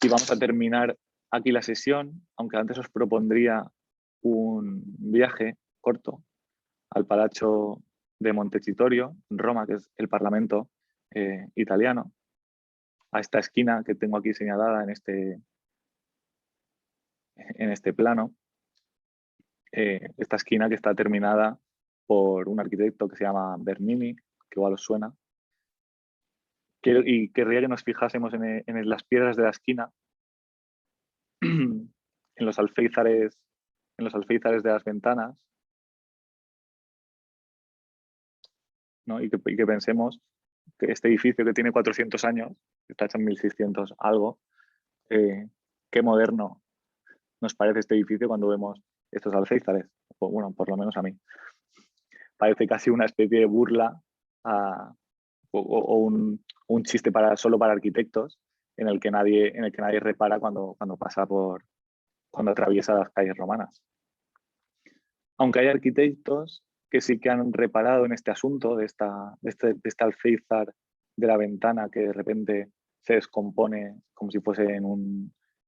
Y vamos a terminar aquí la sesión, aunque antes os propondría un viaje corto al Palazzo de Montecitorio, en Roma, que es el Parlamento italiano, a esta esquina que tengo aquí señalada en este plano. Esta esquina que está terminada por un arquitecto que se llama Bernini, que igual os suena. Y querría que nos fijásemos en las piedras de la esquina, en los alféizares de las ventanas, ¿no? Y que pensemos que este edificio que tiene 400 años, que está hecho en 1600 algo, qué moderno nos parece este edificio cuando vemos estos alféizares. Pues, bueno, por lo menos a mí. Parece casi una especie de burla o un chiste solo para arquitectos en el que nadie repara cuando atraviesa las calles romanas. Aunque hay arquitectos que sí que han reparado en este asunto de este alféizar de la ventana que de repente se descompone como si fuese en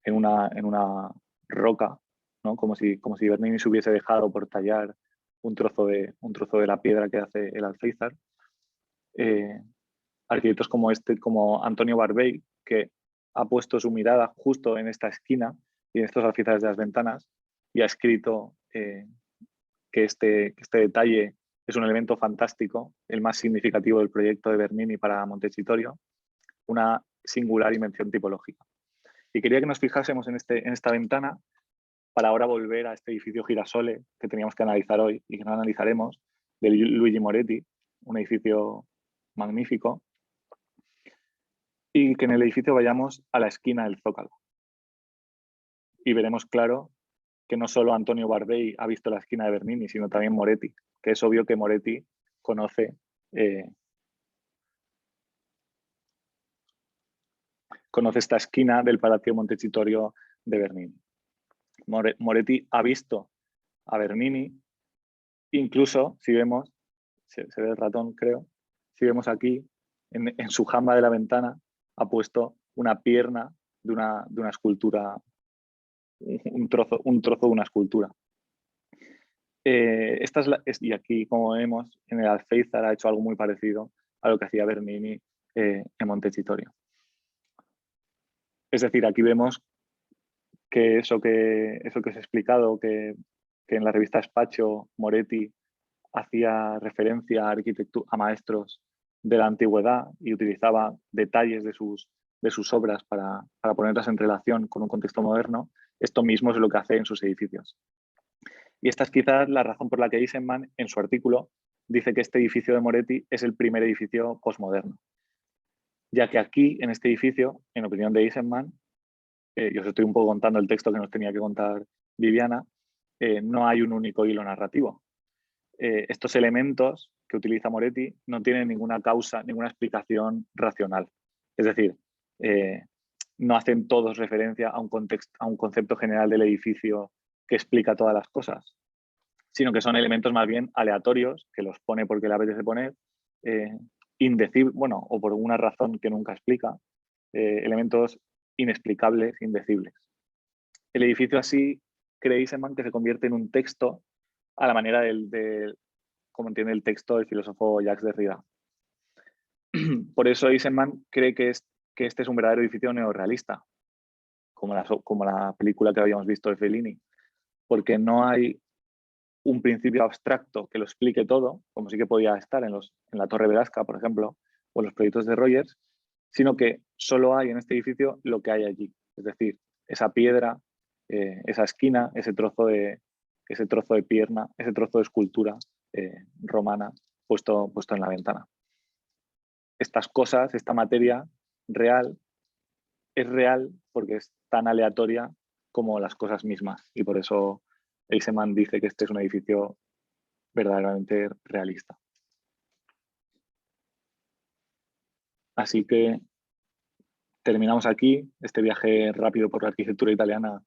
una roca, ¿no? Como si Bernini se hubiese dejado por tallar un trozo de la piedra que hace el alféizar. Arquitectos como Antonio Barbey, que ha puesto su mirada justo en esta esquina y en estos alféizares de las ventanas y ha escrito que este detalle es un elemento fantástico, el más significativo del proyecto de Bernini para Montecitorio, una singular invención tipológica. Y quería que nos fijásemos en esta ventana para ahora volver a este edificio Girasole que teníamos que analizar hoy y que no analizaremos, de Luigi Moretti, un edificio magnífico, y que en el edificio vayamos a la esquina del Zócalo. Y veremos claro que no solo Antonio Barbey ha visto la esquina de Bernini, sino también Moretti, que es obvio que Moretti conoce esta esquina del Palacio Montecitorio de Bernini. Moretti ha visto a Bernini, incluso si vemos, se ve el ratón creo, si vemos aquí, en su jamba de la ventana, ha puesto una pierna de una escultura, un trozo de una escultura. Y aquí, como vemos, en el alféizar ha hecho algo muy parecido a lo que hacía Bernini en Montecitorio. Es decir, aquí vemos que eso que os he explicado, que en la revista Espacio Moretti hacía referencia a maestros de la antigüedad y utilizaba detalles de sus obras para ponerlas en relación con un contexto moderno, esto mismo es lo que hace en sus edificios. Y esta es quizás la razón por la que Eisenman, en su artículo, dice que este edificio de Moretti es el primer edificio postmoderno. Ya que aquí, en este edificio, en opinión de Eisenman, yo os estoy un poco contando el texto que nos tenía que contar Viviana, no hay un único hilo narrativo. Estos elementos que utiliza Moretti no tienen ninguna causa, ninguna explicación racional. Es decir, no hacen todos referencia a un concepto general del edificio que explica todas las cosas, sino que son elementos más bien aleatorios, que los pone porque le apetece poner, indecibles, bueno, o por una razón que nunca explica, elementos inexplicables, indecibles. El edificio así, cree Eisenman, que se convierte en un texto a la manera como entiende el texto del filósofo Jacques Derrida. Por eso Eisenman cree que este es un verdadero edificio neorrealista, como la película que habíamos visto de Fellini, porque no hay un principio abstracto que lo explique todo, como sí que podía estar en la Torre Velasca, por ejemplo, o en los proyectos de Rogers, sino que solo hay en este edificio lo que hay allí. Es decir, esa piedra, esa esquina, ese trozo de pierna, ese trozo de escultura romana puesto en la ventana. Estas cosas, esta materia real, es real porque es tan aleatoria como las cosas mismas. Y por eso Eisenman dice que este es un edificio verdaderamente realista. Así que terminamos aquí este viaje rápido por la arquitectura italiana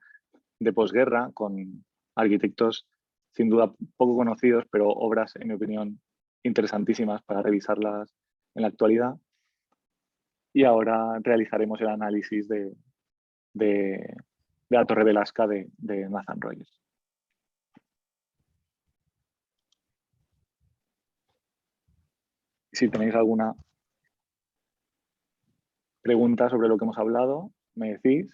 de posguerra con arquitectos sin duda poco conocidos, pero obras, en mi opinión, interesantísimas para revisarlas en la actualidad. Y ahora realizaremos el análisis de la Torre Velasca de Nathan Rogers. Si tenéis alguna preguntas sobre lo que hemos hablado, me decís.